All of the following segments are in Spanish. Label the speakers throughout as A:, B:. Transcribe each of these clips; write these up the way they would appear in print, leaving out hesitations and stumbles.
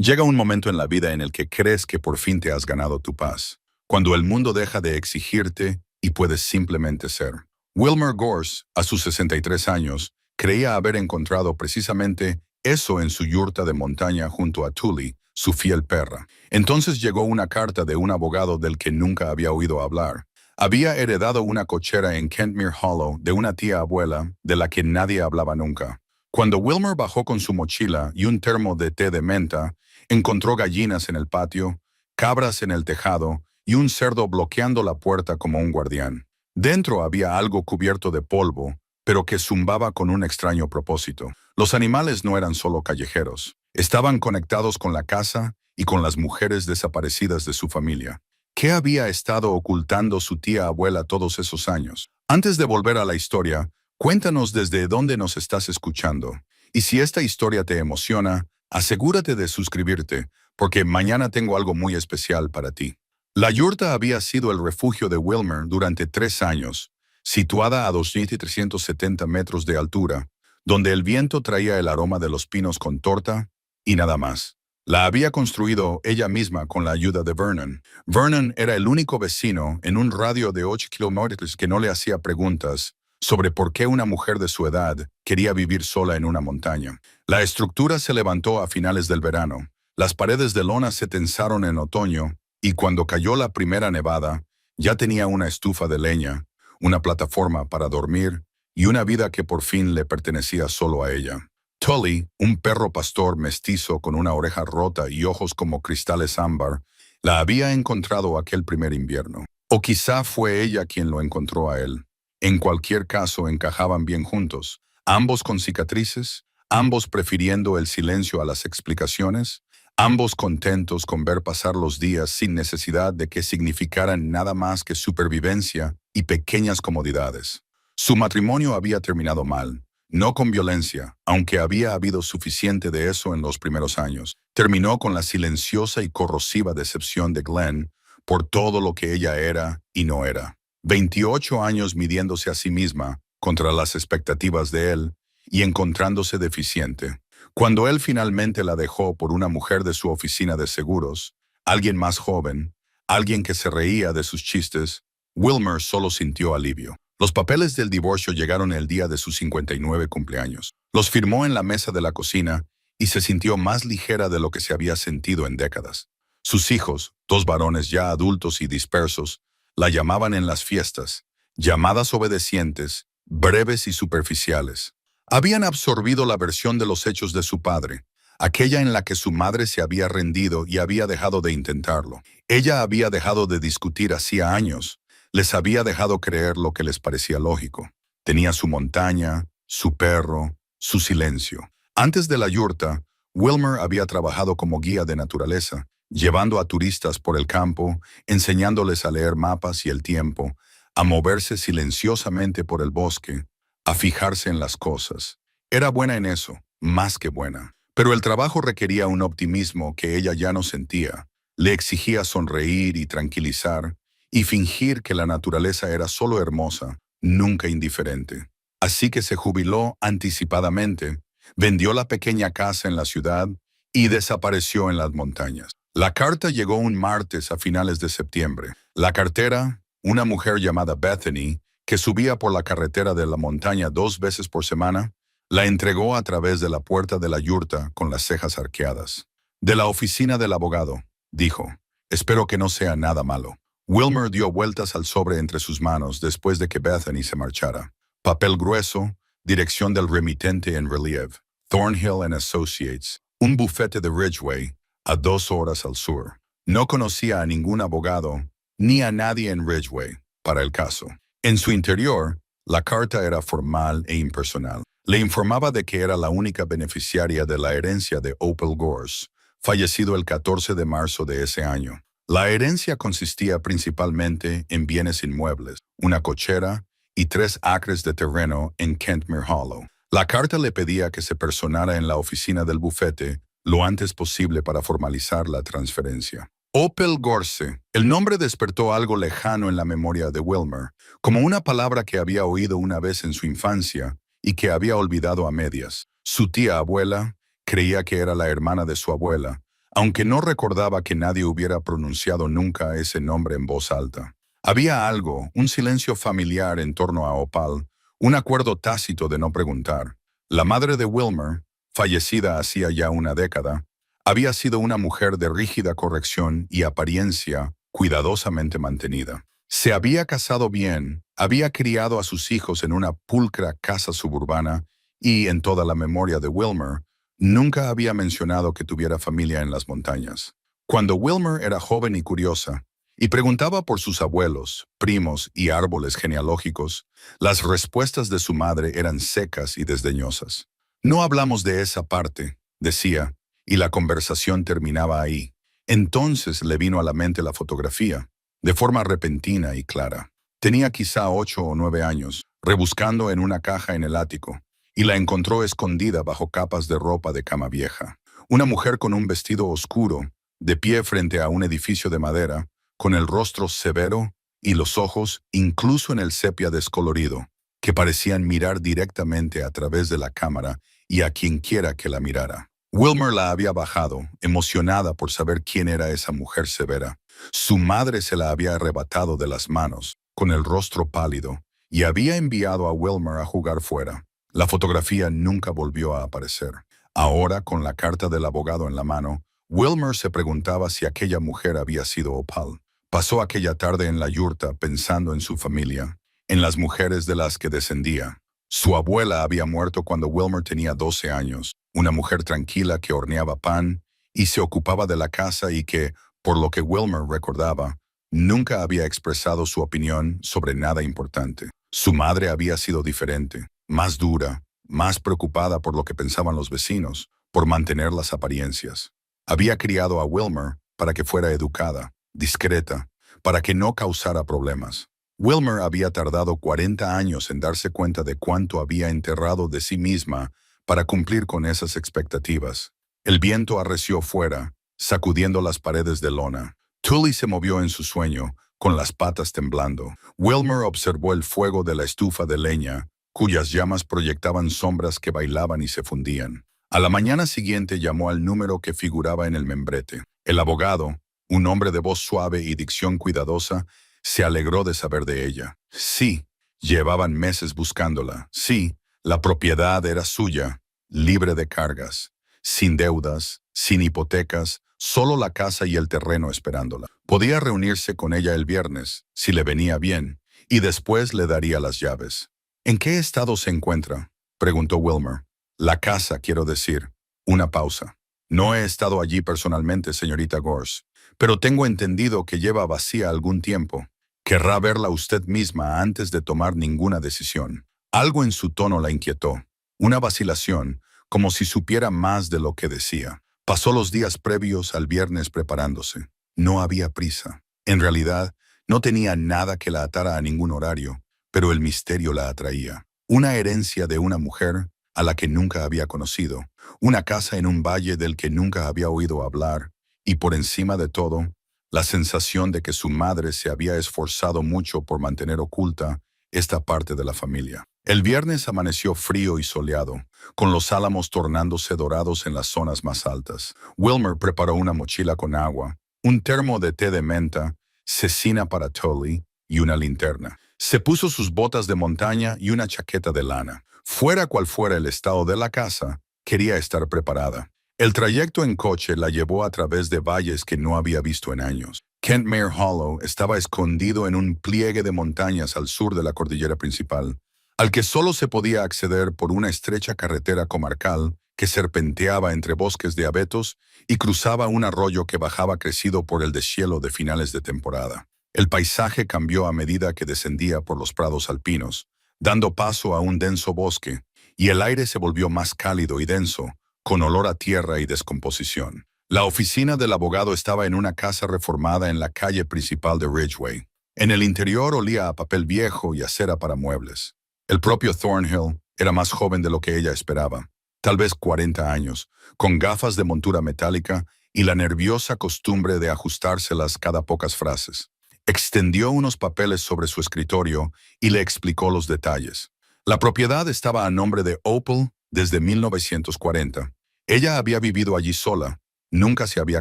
A: Llega un momento en la vida en el que crees que por fin te has ganado tu paz, cuando el mundo deja de exigirte y puedes simplemente ser. Wilmer Gorse, a sus 63 años, creía haber encontrado precisamente eso en su yurta de montaña junto a Tully, su fiel perra. Entonces llegó una carta de un abogado del que nunca había oído hablar. Había heredado una cochera en Kentmere Hollow de una tía abuela de la que nadie hablaba nunca. Cuando Wilmer bajó con su mochila y un termo de té de menta, encontró gallinas en el patio, cabras en el tejado y un cerdo bloqueando la puerta como un guardián. Dentro había algo cubierto de polvo, pero que zumbaba con un extraño propósito. Los animales no eran solo callejeros. Estaban conectados con la casa y con las mujeres desaparecidas de su familia. ¿Qué había estado ocultando su tía abuela todos esos años? Antes de volver a la historia, cuéntanos desde dónde nos estás escuchando. Y si esta historia te emociona, asegúrate de suscribirte, porque mañana tengo algo muy especial para ti. La yurta había sido el refugio de Wilmer durante 3 años, situada a 2.370 metros de altura, donde el viento traía el aroma de los pinos con torta y nada más. La había construido ella misma con la ayuda de Vernon. Vernon era el único vecino en un radio de 8 kilómetros que no le hacía preguntas sobre por qué una mujer de su edad quería vivir sola en una montaña. La estructura se levantó a finales del verano. Las paredes de lona se tensaron en otoño y cuando cayó la primera nevada, ya tenía una estufa de leña, una plataforma para dormir y una vida que por fin le pertenecía solo a ella. Tully, un perro pastor mestizo con una oreja rota y ojos como cristales ámbar, la había encontrado aquel primer invierno. O quizá fue ella quien lo encontró a él. En cualquier caso, encajaban bien juntos, ambos con cicatrices, ambos prefiriendo el silencio a las explicaciones, ambos contentos con ver pasar los días sin necesidad de que significaran nada más que supervivencia y pequeñas comodidades. Su matrimonio había terminado mal, no con violencia, aunque había habido suficiente de eso en los primeros años. Terminó con la silenciosa y corrosiva decepción de Glenn por todo lo que ella era y no era. 28 años midiéndose a sí misma contra las expectativas de él y encontrándose deficiente. Cuando él finalmente la dejó por una mujer de su oficina de seguros, alguien más joven, alguien que se reía de sus chistes, Wilmer solo sintió alivio. Los papeles del divorcio llegaron el día de sus 59 cumpleaños. Los firmó en la mesa de la cocina y se sintió más ligera de lo que se había sentido en décadas. Sus hijos, 2 varones ya adultos y dispersos, la llamaban en las fiestas, llamadas obedecientes, breves y superficiales. Habían absorbido la versión de los hechos de su padre, aquella en la que su madre se había rendido y había dejado de intentarlo. Ella había dejado de discutir hacía años, les había dejado creer lo que les parecía lógico. Tenía su montaña, su perro, su silencio. Antes de la yurta, Wilmer había trabajado como guía de naturaleza, llevando a turistas por el campo, enseñándoles a leer mapas y el tiempo, a moverse silenciosamente por el bosque, a fijarse en las cosas. Era buena en eso, más que buena. Pero el trabajo requería un optimismo que ella ya no sentía. Le exigía sonreír y tranquilizar, y fingir que la naturaleza era solo hermosa, nunca indiferente. Así que se jubiló anticipadamente, vendió la pequeña casa en la ciudad y desapareció en las montañas. La carta llegó un martes a finales de septiembre. La cartera, una mujer llamada Bethany, que subía por la carretera de la montaña 2 veces por semana, la entregó a través de la puerta de la yurta con las cejas arqueadas. De la oficina del abogado, dijo, espero que no sea nada malo. Wilmer dio vueltas al sobre entre sus manos después de que Bethany se marchara. Papel grueso, dirección del remitente en relieve, Thornhill and Associates, un bufete de Ridgeway, a 2 horas al sur. No conocía a ningún abogado, ni a nadie en Ridgeway, para el caso. En su interior, la carta era formal e impersonal. Le informaba de que era la única beneficiaria de la herencia de Opal Gorse, fallecido el 14 de marzo de ese año. La herencia consistía principalmente en bienes inmuebles, una cochera y 3 acres de terreno en Kentmere Hollow. La carta le pedía que se personara en la oficina del bufete lo antes posible para formalizar la transferencia. Opal Gorse. El nombre despertó algo lejano en la memoria de Wilmer, como una palabra que había oído una vez en su infancia y que había olvidado a medias. Su tía abuela creía que era la hermana de su abuela, aunque no recordaba que nadie hubiera pronunciado nunca ese nombre en voz alta. Había algo, un silencio familiar en torno a Opal, un acuerdo tácito de no preguntar. La madre de Wilmer, fallecida hacía ya una década, había sido una mujer de rígida corrección y apariencia cuidadosamente mantenida. Se había casado bien, había criado a sus hijos en una pulcra casa suburbana y, en toda la memoria de Wilmer, nunca había mencionado que tuviera familia en las montañas. Cuando Wilmer era joven y curiosa, y preguntaba por sus abuelos, primos y árboles genealógicos, las respuestas de su madre eran secas y desdeñosas. No hablamos de esa parte, decía, y la conversación terminaba ahí. Entonces le vino a la mente la fotografía, de forma repentina y clara. Tenía quizá 8 o 9 años, rebuscando en una caja en el ático, y la encontró escondida bajo capas de ropa de cama vieja. Una mujer con un vestido oscuro, de pie frente a un edificio de madera, con el rostro severo y los ojos, incluso en el sepia descolorido, que parecían mirar directamente a través de la cámara y a quienquiera que la mirara. Wilmer la había bajado, emocionada por saber quién era esa mujer severa. Su madre se la había arrebatado de las manos, con el rostro pálido, y había enviado a Wilmer a jugar fuera. La fotografía nunca volvió a aparecer. Ahora, con la carta del abogado en la mano, Wilmer se preguntaba si aquella mujer había sido Opal. Pasó aquella tarde en la yurta pensando en su familia, en las mujeres de las que descendía. Su abuela había muerto cuando Wilmer tenía 12 años, una mujer tranquila que horneaba pan y se ocupaba de la casa y que, por lo que Wilmer recordaba, nunca había expresado su opinión sobre nada importante. Su madre había sido diferente, más dura, más preocupada por lo que pensaban los vecinos, por mantener las apariencias. Había criado a Wilmer para que fuera educada, discreta, para que no causara problemas. Wilmer había tardado 40 años en darse cuenta de cuánto había enterrado de sí misma para cumplir con esas expectativas. El viento arreció fuera, sacudiendo las paredes de lona. Tully se movió en su sueño, con las patas temblando. Wilmer observó el fuego de la estufa de leña, cuyas llamas proyectaban sombras que bailaban y se fundían. A la mañana siguiente llamó al número que figuraba en el membrete. El abogado, un hombre de voz suave y dicción cuidadosa, se alegró de saber de ella. Sí, llevaban meses buscándola. Sí, la propiedad era suya, libre de cargas, sin deudas, sin hipotecas, solo la casa y el terreno esperándola. Podía reunirse con ella el viernes, si le venía bien, y después le daría las llaves. ¿En qué estado se encuentra?, preguntó Wilmer. La casa, quiero decir. Una pausa. No he estado allí personalmente, señorita Gorse, pero tengo entendido que lleva vacía algún tiempo. Querrá verla usted misma antes de tomar ninguna decisión. Algo en su tono la inquietó. Una vacilación, como si supiera más de lo que decía. Pasó los días previos al viernes preparándose. No había prisa. En realidad, no tenía nada que la atara a ningún horario, pero el misterio la atraía. Una herencia de una mujer a la que nunca había conocido, una casa en un valle del que nunca había oído hablar, y por encima de todo, la sensación de que su madre se había esforzado mucho por mantener oculta esta parte de la familia. El viernes amaneció frío y soleado, con los álamos tornándose dorados en las zonas más altas. Wilmer preparó una mochila con agua, un termo de té de menta, cecina para Tully y una linterna. Se puso sus botas de montaña y una chaqueta de lana. Fuera cual fuera el estado de la casa, quería estar preparada. El trayecto en coche la llevó a través de valles que no había visto en años. Kentmere Hollow estaba escondido en un pliegue de montañas al sur de la cordillera principal, al que solo se podía acceder por una estrecha carretera comarcal que serpenteaba entre bosques de abetos y cruzaba un arroyo que bajaba crecido por el deshielo de finales de temporada. El paisaje cambió a medida que descendía por los prados alpinos, dando paso a un denso bosque, y el aire se volvió más cálido y denso, con olor a tierra y descomposición. La oficina del abogado estaba en una casa reformada en la calle principal de Ridgeway. En el interior olía a papel viejo y a cera para muebles. El propio Thornhill era más joven de lo que ella esperaba, tal vez 40 años, con gafas de montura metálica y la nerviosa costumbre de ajustárselas cada pocas frases. Extendió unos papeles sobre su escritorio y le explicó los detalles. La propiedad estaba a nombre de Opal desde 1940. Ella había vivido allí sola, Nunca se había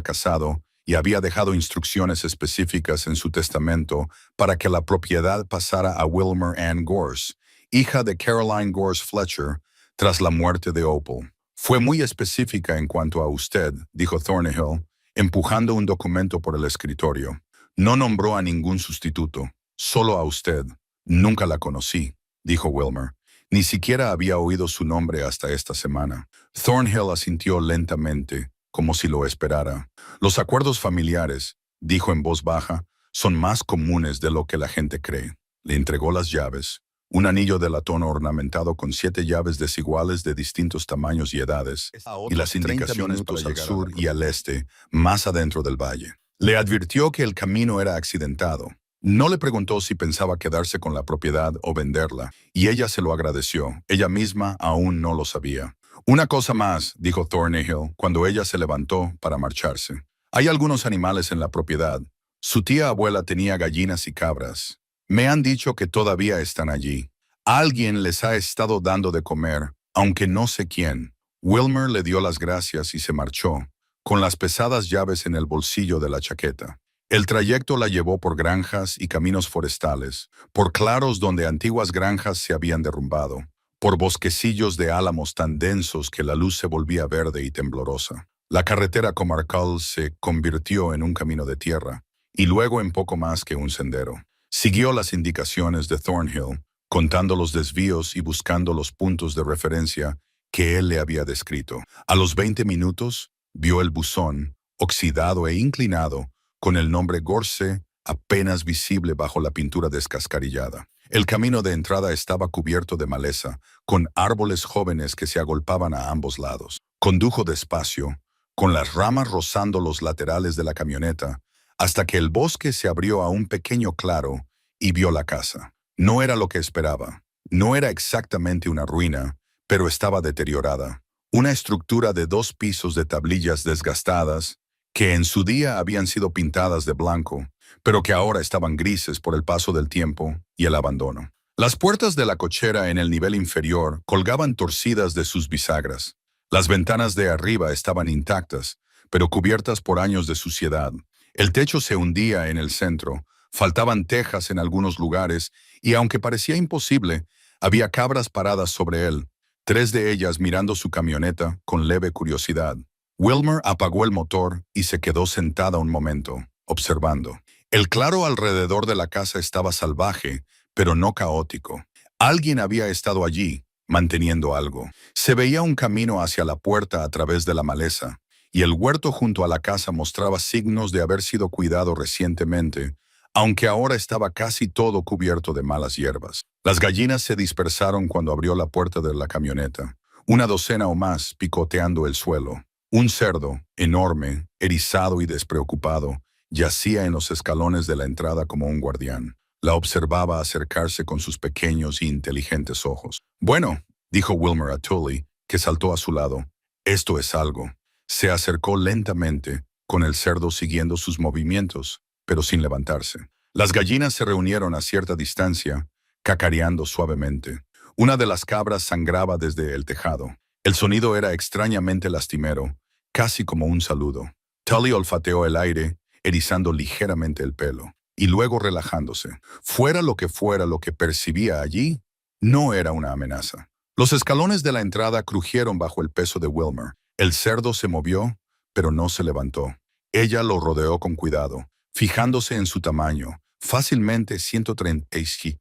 A: casado y había dejado instrucciones específicas en su testamento para que la propiedad pasara a Wilmer Ann Gorse, hija de Caroline Gorse Fletcher, tras la muerte de Opal. Fue muy específica en cuanto a usted, dijo Thornhill, empujando un documento por el escritorio. No nombró a ningún sustituto, solo a usted. Nunca la conocí, dijo Wilmer. Ni siquiera había oído su nombre hasta esta semana. Thornhill asintió lentamente, como si lo esperara. Los acuerdos familiares, dijo en voz baja, son más comunes de lo que la gente cree. Le entregó las llaves, un anillo de latón ornamentado con 7 llaves desiguales de distintos tamaños y edades, y las indicaciones al sur y al este, más adentro del valle. Le advirtió que el camino era accidentado. No le preguntó si pensaba quedarse con la propiedad o venderla, y ella se lo agradeció. Ella misma aún no lo sabía. Una cosa más, dijo Thornhill, cuando ella se levantó para marcharse. Hay algunos animales en la propiedad. Su tía abuela tenía gallinas y cabras. Me han dicho que todavía están allí. Alguien les ha estado dando de comer, aunque no sé quién. Wilmer le dio las gracias y se marchó, con las pesadas llaves en el bolsillo de la chaqueta. El trayecto la llevó por granjas y caminos forestales, por claros donde antiguas granjas se habían derrumbado, por bosquecillos de álamos tan densos que la luz se volvía verde y temblorosa. La carretera comarcal se convirtió en un camino de tierra, y luego en poco más que un sendero. Siguió las indicaciones de Thornhill, contando los desvíos y buscando los puntos de referencia que él le había descrito. A los 20 minutos, vio el buzón, oxidado e inclinado, con el nombre Gorse apenas visible bajo la pintura descascarillada. El camino de entrada estaba cubierto de maleza, con árboles jóvenes que se agolpaban a ambos lados. Condujo despacio, con las ramas rozando los laterales de la camioneta, hasta que el bosque se abrió a un pequeño claro y vio la casa. No era lo que esperaba. No era exactamente una ruina, pero estaba deteriorada. Una estructura de 2 pisos de tablillas desgastadas, que en su día habían sido pintadas de blanco, pero que ahora estaban grises por el paso del tiempo y el abandono. Las puertas de la cochera en el nivel inferior colgaban torcidas de sus bisagras. Las ventanas de arriba estaban intactas, pero cubiertas por años de suciedad. El techo se hundía en el centro, faltaban tejas en algunos lugares, y aunque parecía imposible, había cabras paradas sobre él, 3 de ellas mirando su camioneta con leve curiosidad. Wilmer apagó el motor y se quedó sentada un momento, observando. El claro alrededor de la casa estaba salvaje, pero no caótico. Alguien había estado allí, manteniendo algo. Se veía un camino hacia la puerta a través de la maleza, y el huerto junto a la casa mostraba signos de haber sido cuidado recientemente, aunque ahora estaba casi todo cubierto de malas hierbas. Las gallinas se dispersaron cuando abrió la puerta de la camioneta, 1 docena o más picoteando el suelo. Un cerdo, enorme, erizado y despreocupado, yacía en los escalones de la entrada como un guardián. La observaba acercarse con sus pequeños e inteligentes ojos. Bueno, dijo Wilmer a Tully, que saltó a su lado. Esto es algo. Se acercó lentamente, con el cerdo siguiendo sus movimientos, pero sin levantarse. Las gallinas se reunieron a cierta distancia, cacareando suavemente. Una de las cabras sangraba desde el tejado. El sonido era extrañamente lastimero, casi como un saludo. Tully olfateó el aire, erizando ligeramente el pelo, y luego relajándose. Fuera lo que percibía allí, no era una amenaza. Los escalones de la entrada crujieron bajo el peso de Wilmer. El cerdo se movió, pero no se levantó. Ella lo rodeó con cuidado, fijándose en su tamaño, fácilmente 136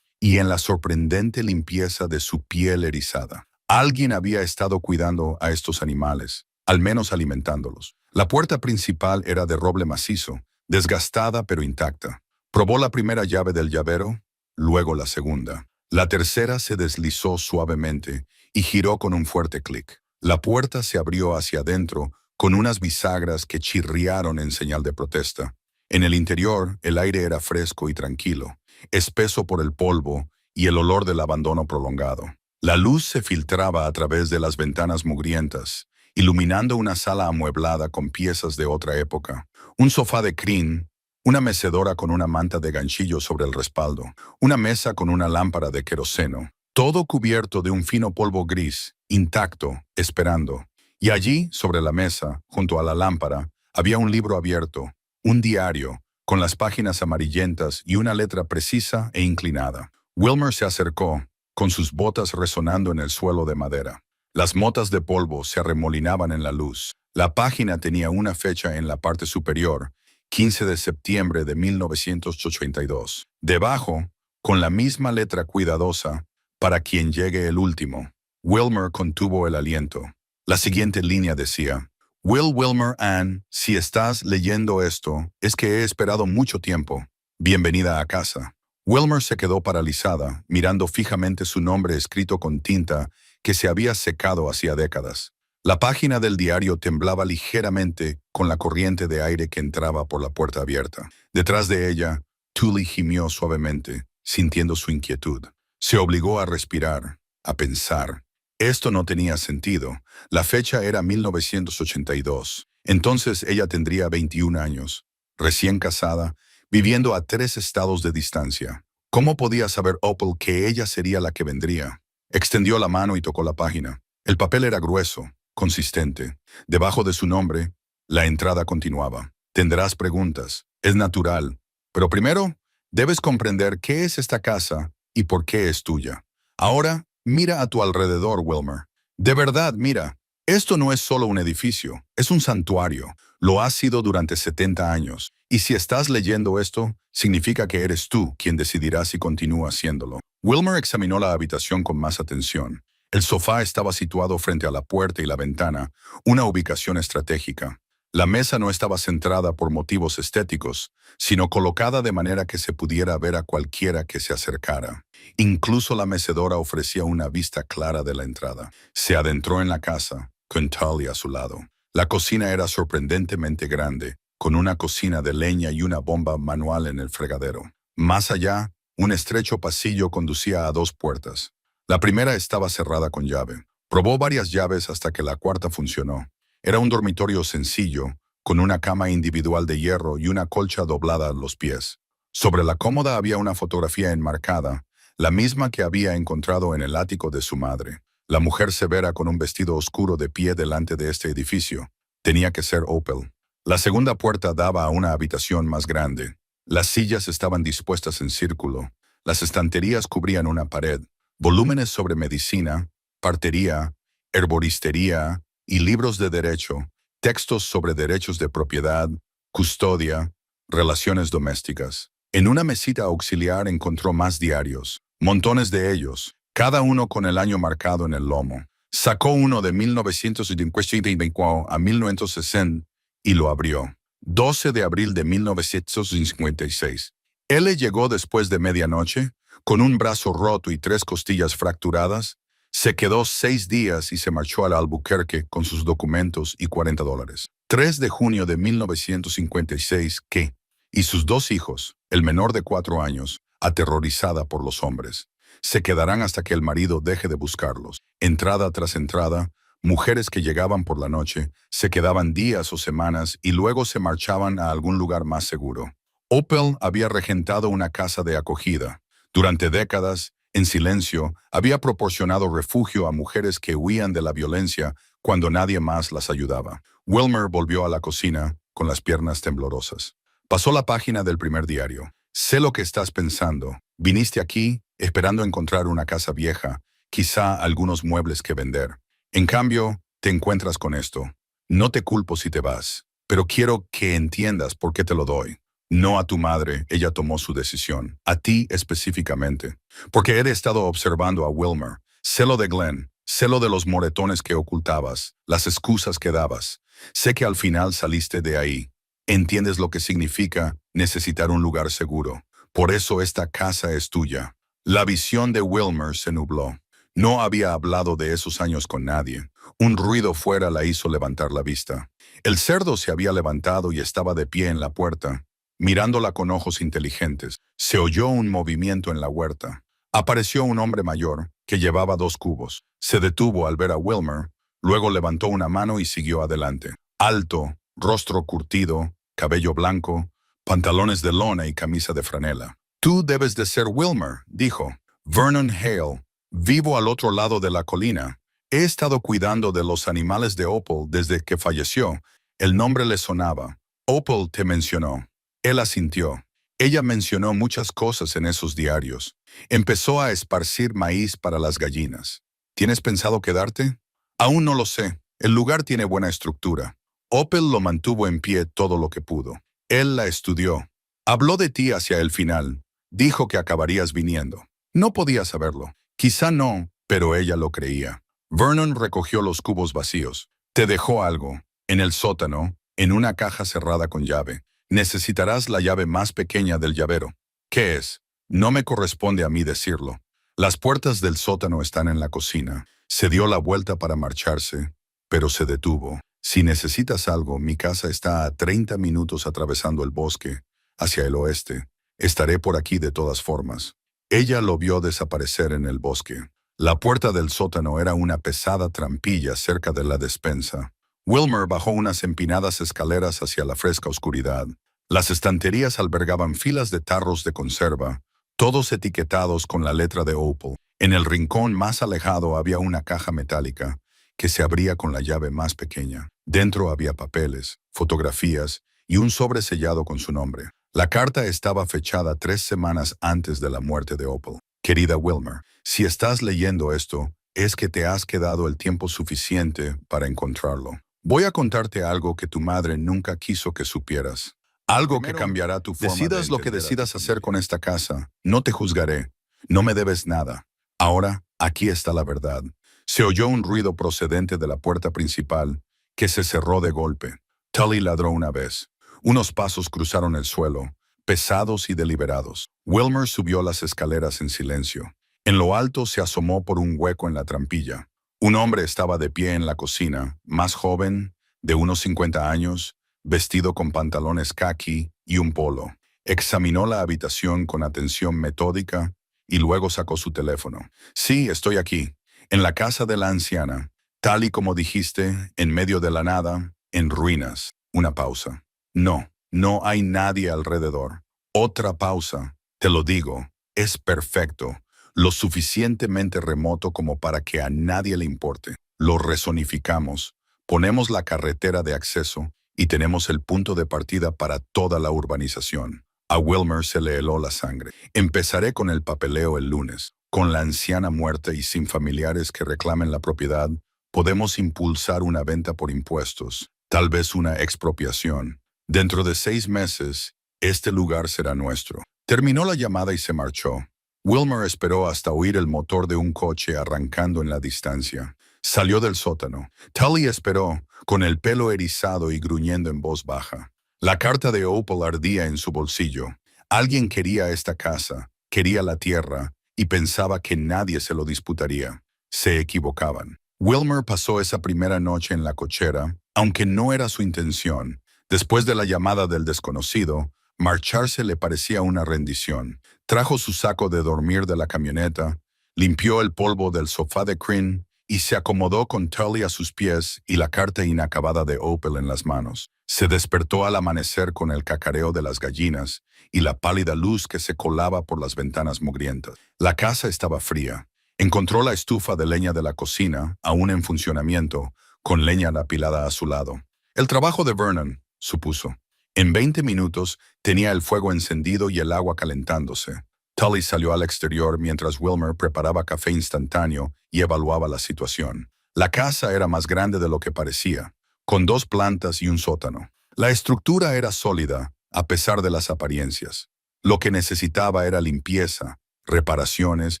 A: y en la sorprendente limpieza de su piel erizada. Alguien había estado cuidando a estos animales, al menos alimentándolos. La puerta principal era de roble macizo, desgastada pero intacta. Probó la primera llave del llavero, luego la segunda. La tercera se deslizó suavemente y giró con un fuerte clic. La puerta se abrió hacia adentro con unas bisagras que chirriaron en señal de protesta. En el interior, el aire era fresco y tranquilo, espeso por el polvo y el olor del abandono prolongado. La luz se filtraba a través de las ventanas mugrientas, iluminando una sala amueblada con piezas de otra época. Un sofá de crin, una mecedora con una manta de ganchillo sobre el respaldo, una mesa con una lámpara de queroseno, todo cubierto de un fino polvo gris, intacto, esperando. Y allí, sobre la mesa, junto a la lámpara, había un libro abierto, un diario, con las páginas amarillentas y una letra precisa e inclinada. Wilmer se acercó, con sus botas resonando en el suelo de madera. Las motas de polvo se arremolinaban en la luz. La página tenía una fecha en la parte superior, 15 de septiembre de 1982. Debajo, con la misma letra cuidadosa, para quien llegue el último. Wilmer contuvo el aliento. La siguiente línea decía: Will Wilmer Ann, si estás leyendo esto, es que he esperado mucho tiempo. Bienvenida a casa. Wilmer se quedó paralizada, mirando fijamente su nombre escrito con tinta que se había secado hacía décadas. La página del diario temblaba ligeramente con la corriente de aire que entraba por la puerta abierta. Detrás de ella, Tully gimió suavemente, sintiendo su inquietud. Se obligó a respirar, a pensar. Esto no tenía sentido. La fecha era 1982. Entonces ella tendría 21 años, recién casada, viviendo a 3 estados de distancia. ¿Cómo podía saber Opal que ella sería la que vendría? Extendió la mano y tocó la página. El papel era grueso, consistente. Debajo de su nombre, la entrada continuaba. Tendrás preguntas. Es natural. Pero primero, debes comprender qué es esta casa y por qué es tuya. Ahora, mira a tu alrededor, Wilmer. De verdad, mira. Esto no es solo un edificio, es un santuario. Lo ha sido durante 70 años. Y si estás leyendo esto, significa que eres tú quien decidirá si continúa haciéndolo. Wilmer examinó la habitación con más atención. El sofá estaba situado frente a la puerta y la ventana, una ubicación estratégica. La mesa no estaba centrada por motivos estéticos, sino colocada de manera que se pudiera ver a cualquiera que se acercara. Incluso la mecedora ofrecía una vista clara de la entrada. Se adentró en la casa, con Tully a su lado. La cocina era sorprendentemente grande, con una cocina de leña y una bomba manual en el fregadero. Más allá, un estrecho pasillo conducía a 2 puertas. La primera estaba cerrada con llave. Probó varias llaves hasta que la cuarta funcionó. Era un dormitorio sencillo, con una cama individual de hierro y una colcha doblada a los pies. Sobre la cómoda había una fotografía enmarcada, la misma que había encontrado en el ático de su madre. La mujer severa con un vestido oscuro de pie delante de este edificio. Tenía que ser Opal. La segunda puerta daba a una habitación más grande. Las sillas estaban dispuestas en círculo. Las estanterías cubrían una pared. Volúmenes sobre medicina, partería, herboristería y libros de derecho, textos sobre derechos de propiedad, custodia, relaciones domésticas. En una mesita auxiliar encontró más diarios, montones de ellos, cada uno con el año marcado en el lomo. Sacó uno de 1954 a 1960 y lo abrió. 12 de abril de 1956. Él le llegó después de medianoche, con un brazo roto y 3 costillas fracturadas. Se quedó 6 días y se marchó al Albuquerque con sus documentos y $40. 3 de junio de 1956 que, y sus 2 hijos, el menor de 4 años, aterrorizada por los hombres, se quedarán hasta que el marido deje de buscarlos. Entrada tras entrada, mujeres que llegaban por la noche, se quedaban días o semanas y luego se marchaban a algún lugar más seguro. Opal había regentado una casa de acogida. Durante décadas, en silencio, había proporcionado refugio a mujeres que huían de la violencia cuando nadie más las ayudaba. Wilmer volvió a la cocina con las piernas temblorosas. Pasó la página del primer diario. Sé lo que estás pensando. Viniste aquí esperando encontrar una casa vieja, quizá algunos muebles que vender. En cambio, te encuentras con esto. No te culpo si te vas, pero quiero que entiendas por qué te lo doy. No a tu madre, ella tomó su decisión. A ti específicamente. Porque he estado observando a Wilmer. Sé lo de Glenn. Sé lo de los moretones que ocultabas, las excusas que dabas. Sé que al final saliste de ahí. Entiendes lo que significa necesitar un lugar seguro. Por eso esta casa es tuya. La visión de Wilmer se nubló. No había hablado de esos años con nadie. Un ruido fuera la hizo levantar la vista. El cerdo se había levantado y estaba de pie en la puerta, mirándola con ojos inteligentes. Se oyó un movimiento en la huerta. Apareció un hombre mayor, que llevaba 2 cubos. Se detuvo al ver a Wilmer, luego levantó una mano y siguió adelante. Alto, rostro curtido, cabello blanco, pantalones de lona y camisa de franela. Tú debes de ser Wilmer, dijo. Vernon Hale. Vivo al otro lado de la colina. He estado cuidando de los animales de Opal desde que falleció. El nombre le sonaba. Opal te mencionó. Él asintió. Ella mencionó muchas cosas en esos diarios. Empezó a esparcir maíz para las gallinas. ¿Tienes pensado quedarte? Aún no lo sé. El lugar tiene buena estructura. Opal lo mantuvo en pie todo lo que pudo. Él la estudió. Habló de ti hacia el final. Dijo que acabarías viniendo. No podía saberlo. Quizá no, pero ella lo creía. Vernon recogió los cubos vacíos. Te dejó algo. En el sótano, en una caja cerrada con llave. Necesitarás la llave más pequeña del llavero. ¿Qué es? No me corresponde a mí decirlo. Las puertas del sótano están en la cocina. Se dio la vuelta para marcharse, pero se detuvo. Si necesitas algo, mi casa está a 30 minutos atravesando el bosque, hacia el oeste. Estaré por aquí de todas formas. Ella lo vio desaparecer en el bosque. La puerta del sótano era una pesada trampilla cerca de la despensa. Wilmer bajó unas empinadas escaleras hacia la fresca oscuridad. Las estanterías albergaban filas de tarros de conserva, todos etiquetados con la letra de Opal. En el rincón más alejado había una caja metálica que se abría con la llave más pequeña. Dentro había papeles, fotografías y un sobre sellado con su nombre. La carta estaba fechada 3 semanas antes de la muerte de Opal. Querida Wilmer, si estás leyendo esto, es que te has quedado el tiempo suficiente para encontrarlo. Voy a contarte algo que tu madre nunca quiso que supieras. Algo que cambiará tu forma de decidas lo que decidas hacer con esta casa. No te juzgaré. No me debes nada. Ahora, aquí está la verdad. Se oyó un ruido procedente de la puerta principal, que se cerró de golpe. Tully ladró una vez. Unos pasos cruzaron el suelo, pesados y deliberados. Wilmer subió las escaleras en silencio. En lo alto se asomó por un hueco en la trampilla. Un hombre estaba de pie en la cocina, más joven, de unos 50 años, vestido con pantalones caqui y un polo. Examinó la habitación con atención metódica y luego sacó su teléfono. Sí, estoy aquí, en la casa de la anciana, tal y como dijiste, en medio de la nada, en ruinas. Una pausa. No, no hay nadie alrededor. Otra pausa. Te lo digo, es perfecto. Lo suficientemente remoto como para que a nadie le importe. Lo resonificamos, ponemos la carretera de acceso y tenemos el punto de partida para toda la urbanización. A Wilmer se le heló la sangre. Empezaré con el papeleo el lunes. Con la anciana muerta y sin familiares que reclamen la propiedad, podemos impulsar una venta por impuestos, tal vez una expropiación. Dentro de 6 meses, este lugar será nuestro. Terminó la llamada y se marchó. Wilmer esperó hasta oír el motor de un coche arrancando en la distancia. Salió del sótano. Tully esperó, con el pelo erizado y gruñendo en voz baja. La carta de Opal ardía en su bolsillo. Alguien quería esta casa, quería la tierra, y pensaba que nadie se lo disputaría. Se equivocaban. Wilmer pasó esa primera noche en la cochera, aunque no era su intención. Después de la llamada del desconocido, marcharse le parecía una rendición. Trajo su saco de dormir de la camioneta, limpió el polvo del sofá de crin y se acomodó con Tully a sus pies y la carta inacabada de Opal en las manos. Se despertó al amanecer con el cacareo de las gallinas y la pálida luz que se colaba por las ventanas mugrientas. La casa estaba fría. Encontró la estufa de leña de la cocina, aún en funcionamiento, con leña apilada a su lado. El trabajo de Vernon, supuso. En 20 minutos tenía el fuego encendido y el agua calentándose. Tully salió al exterior mientras Wilmer preparaba café instantáneo y evaluaba la situación. La casa era más grande de lo que parecía, con 2 plantas y un sótano. La estructura era sólida, a pesar de las apariencias. Lo que necesitaba era limpieza, reparaciones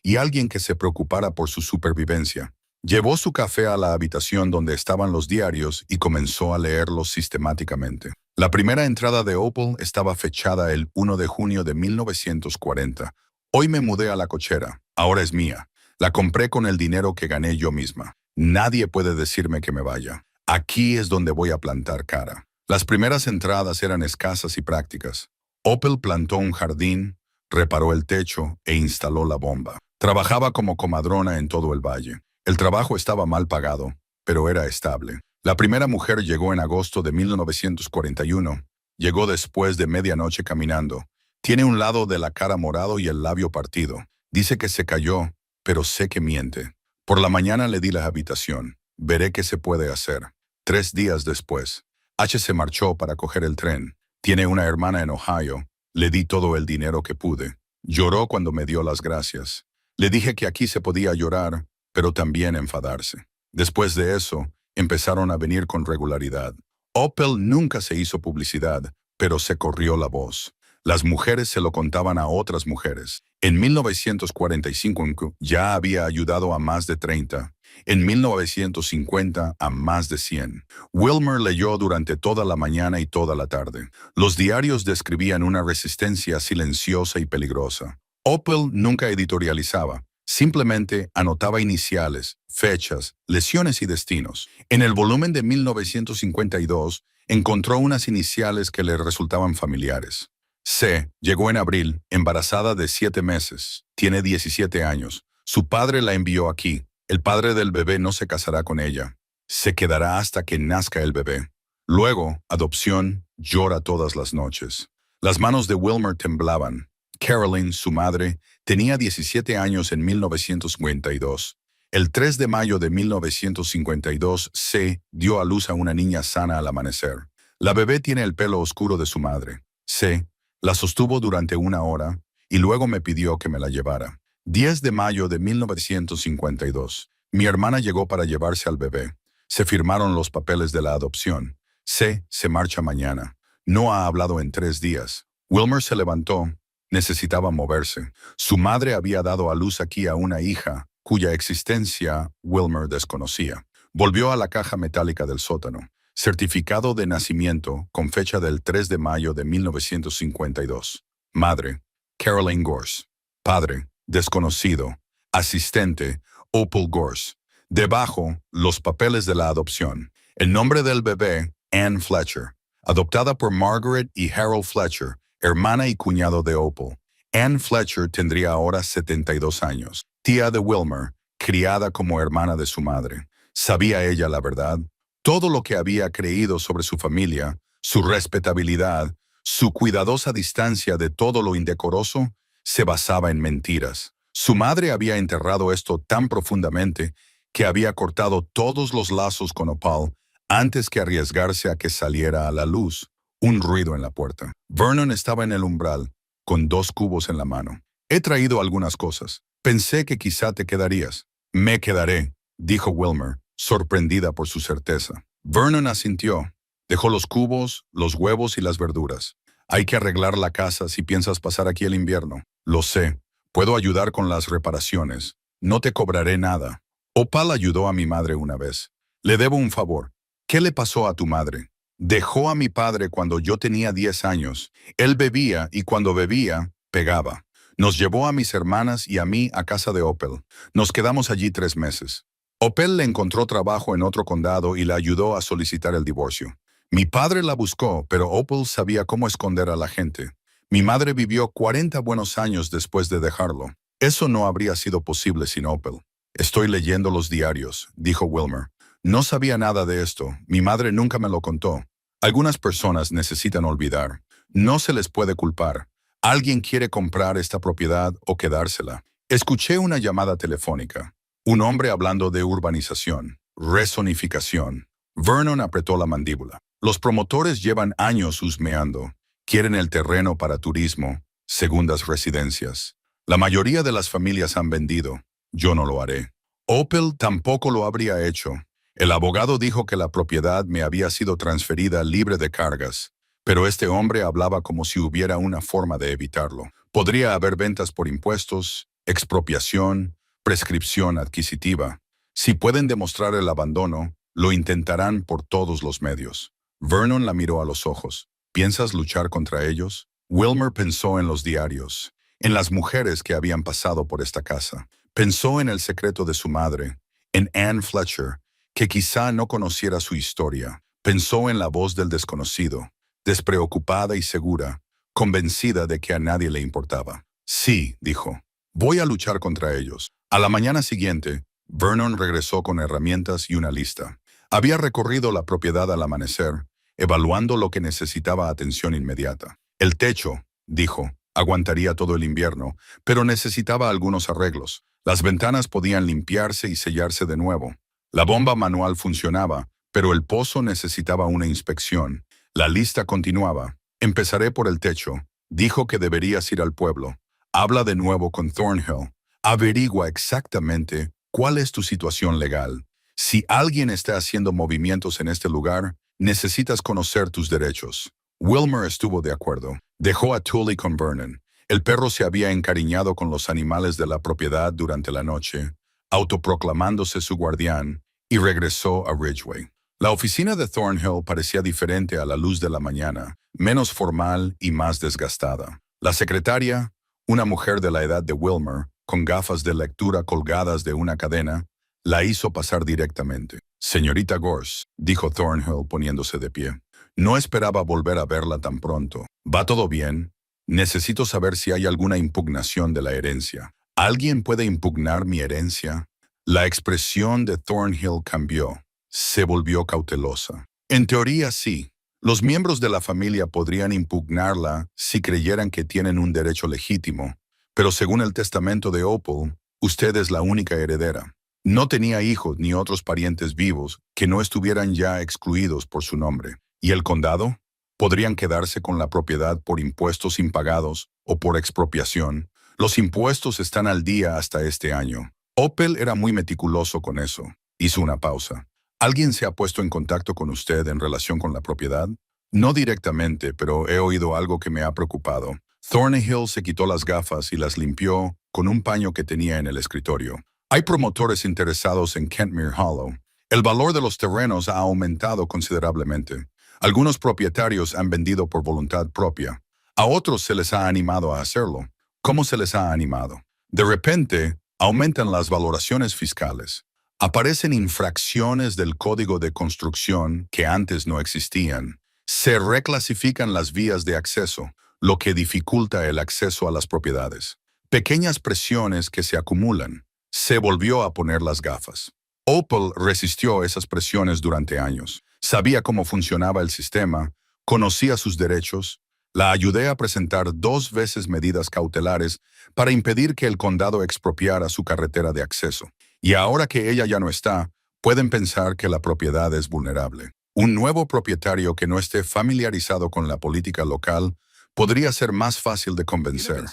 A: y alguien que se preocupara por su supervivencia. Llevó su café a la habitación donde estaban los diarios y comenzó a leerlos sistemáticamente. La primera entrada de Opal estaba fechada el 1 de junio de 1940. Hoy me mudé a la cochera. Ahora es mía. La compré con el dinero que gané yo misma. Nadie puede decirme que me vaya. Aquí es donde voy a plantar cara. Las primeras entradas eran escasas y prácticas. Opal plantó un jardín, reparó el techo e instaló la bomba. Trabajaba como comadrona en todo el valle. El trabajo estaba mal pagado, pero era estable. La primera mujer llegó en agosto de 1941. Llegó después de medianoche caminando. Tiene un lado de la cara morado y el labio partido. Dice que se cayó, pero sé que miente. Por la mañana le di la habitación. Veré qué se puede hacer. 3 días después, H se marchó para coger el tren. Tiene una hermana en Ohio. Le di todo el dinero que pude. Lloró cuando me dio las gracias. Le dije que aquí se podía llorar, pero también enfadarse. Después de eso, empezaron a venir con regularidad. Opel nunca se hizo publicidad, pero se corrió la voz. Las mujeres se lo contaban a otras mujeres. En 1945 ya había ayudado a más de 30. En 1950 a más de 100. Wilmer leyó durante toda la mañana y toda la tarde. Los diarios describían una resistencia silenciosa y peligrosa. Opel nunca editorializaba. Simplemente anotaba iniciales, fechas, lesiones y destinos. En el volumen de 1952 encontró unas iniciales que le resultaban familiares. C. Llegó en abril, embarazada de 7 meses. Tiene 17 años. Su padre la envió aquí. El padre del bebé no se casará con ella. Se quedará hasta que nazca el bebé. Luego, adopción, llora todas las noches. Las manos de Wilmer temblaban. Carolyn, su madre, tenía 17 años en 1952. El 3 de mayo de 1952, C. dio a luz a una niña sana al amanecer. La bebé tiene el pelo oscuro de su madre. C. la sostuvo durante 1 hora y luego me pidió que me la llevara. 10 de mayo de 1952. Mi hermana llegó para llevarse al bebé. Se firmaron los papeles de la adopción. C. se marcha mañana. No ha hablado en 3 días. Wilmer se levantó. Necesitaba moverse. Su madre había dado a luz aquí a una hija, cuya existencia Wilmer desconocía. Volvió a la caja metálica del sótano. Certificado de nacimiento con fecha del 3 de mayo de 1952. Madre, Caroline Gorse. Padre, desconocido. Asistente, Opel Gorse. Debajo, los papeles de la adopción. El nombre del bebé, Ann Fletcher. Adoptada por Margaret y Harold Fletcher, hermana y cuñado de Opel. Ann Fletcher tendría ahora 72 años. Tía de Wilmer, criada como hermana de su madre. ¿Sabía ella la verdad? Todo lo que había creído sobre su familia, su respetabilidad, su cuidadosa distancia de todo lo indecoroso, se basaba en mentiras. Su madre había enterrado esto tan profundamente que había cortado todos los lazos con Opal antes que arriesgarse a que saliera a la luz. Un ruido en la puerta. Vernon estaba en el umbral, con 2 cubos en la mano. He traído algunas cosas. Pensé que quizá te quedarías. Me quedaré, dijo Wilmer, sorprendida por su certeza. Vernon asintió. Dejó los cubos, los huevos y las verduras. Hay que arreglar la casa si piensas pasar aquí el invierno. Lo sé. Puedo ayudar con las reparaciones. No te cobraré nada. Opal ayudó a mi madre una vez. Le debo un favor. ¿Qué le pasó a tu madre? Dejó a mi padre cuando yo tenía 10 años. Él bebía y cuando bebía, pegaba. Nos llevó a mis hermanas y a mí a casa de Opel. Nos quedamos allí 3 meses. Opel le encontró trabajo en otro condado y la ayudó a solicitar el divorcio. Mi padre la buscó, pero Opel sabía cómo esconder a la gente. Mi madre vivió 40 buenos años después de dejarlo. Eso no habría sido posible sin Opel. Estoy leyendo los diarios, dijo Wilmer. No sabía nada de esto. Mi madre nunca me lo contó. Algunas personas necesitan olvidar. No se les puede culpar. Alguien quiere comprar esta propiedad o quedársela. Escuché una llamada telefónica. Un hombre hablando de urbanización, rezonificación. Vernon apretó la mandíbula. Los promotores llevan años husmeando. Quieren el terreno para turismo, segundas residencias. La mayoría de las familias han vendido. Yo no lo haré. Opel tampoco lo habría hecho. El abogado dijo que la propiedad me había sido transferida libre de cargas, pero este hombre hablaba como si hubiera una forma de evitarlo. Podría haber ventas por impuestos, expropiación, prescripción adquisitiva. Si pueden demostrar el abandono, lo intentarán por todos los medios. Vernon la miró a los ojos. ¿Piensas luchar contra ellos? Wilmer pensó en los diarios, en las mujeres que habían pasado por esta casa. Pensó en el secreto de su madre, en Ann Fletcher, que quizá no conociera su historia. Pensó en la voz del desconocido, despreocupada y segura, convencida de que a nadie le importaba. Sí, dijo, voy a luchar contra ellos. A la mañana siguiente, Vernon regresó con herramientas y una lista. Había recorrido la propiedad al amanecer, evaluando lo que necesitaba atención inmediata. El techo, dijo, aguantaría todo el invierno, pero necesitaba algunos arreglos. Las ventanas podían limpiarse y sellarse de nuevo. La bomba manual funcionaba, pero el pozo necesitaba una inspección. La lista continuaba. Empezaré por el techo. Dijo que deberías ir al pueblo. Habla de nuevo con Thornhill. Averigua exactamente cuál es tu situación legal. Si alguien está haciendo movimientos en este lugar, necesitas conocer tus derechos. Wilmer estuvo de acuerdo. Dejó a Tully con Vernon. El perro se había encariñado con los animales de la propiedad durante la noche, autoproclamándose su guardián, y regresó a Ridgeway. La oficina de Thornhill parecía diferente a la luz de la mañana, menos formal y más desgastada. La secretaria, una mujer de la edad de Wilmer, con gafas de lectura colgadas de una cadena, la hizo pasar directamente. «Señorita Gorse», dijo Thornhill poniéndose de pie. «No esperaba volver a verla tan pronto. ¿Va todo bien? Necesito saber si hay alguna impugnación de la herencia». «¿Alguien puede impugnar mi herencia?» La expresión de Thornhill cambió. Se volvió cautelosa. «En teoría sí. Los miembros de la familia podrían impugnarla si creyeran que tienen un derecho legítimo, pero según el testamento de Opal, usted es la única heredera. No tenía hijos ni otros parientes vivos que no estuvieran ya excluidos por su nombre. ¿Y el condado? Podrían quedarse con la propiedad por impuestos impagados o por expropiación. Los impuestos están al día hasta este año». Opal era muy meticuloso con eso. Hizo una pausa. ¿Alguien se ha puesto en contacto con usted en relación con la propiedad? No directamente, pero he oído algo que me ha preocupado. Thornhill se quitó las gafas y las limpió con un paño que tenía en el escritorio. Hay promotores interesados en Kentmere Hollow. El valor de los terrenos ha aumentado considerablemente. Algunos propietarios han vendido por voluntad propia. A otros se les ha animado a hacerlo. ¿Cómo se les ha animado? De repente, aumentan las valoraciones fiscales. Aparecen infracciones del código de construcción que antes no existían. Se reclasifican las vías de acceso, lo que dificulta el acceso a las propiedades. Pequeñas presiones que se acumulan. Se volvió a poner las gafas. Opal resistió esas presiones durante años. Sabía cómo funcionaba el sistema, conocía sus derechos. La ayudé a presentar 2 veces medidas cautelares para impedir que el condado expropiara su carretera de acceso. Y ahora que ella ya no está, pueden pensar que la propiedad es vulnerable. Un nuevo propietario que no esté familiarizado con la política local podría ser más fácil de convencer.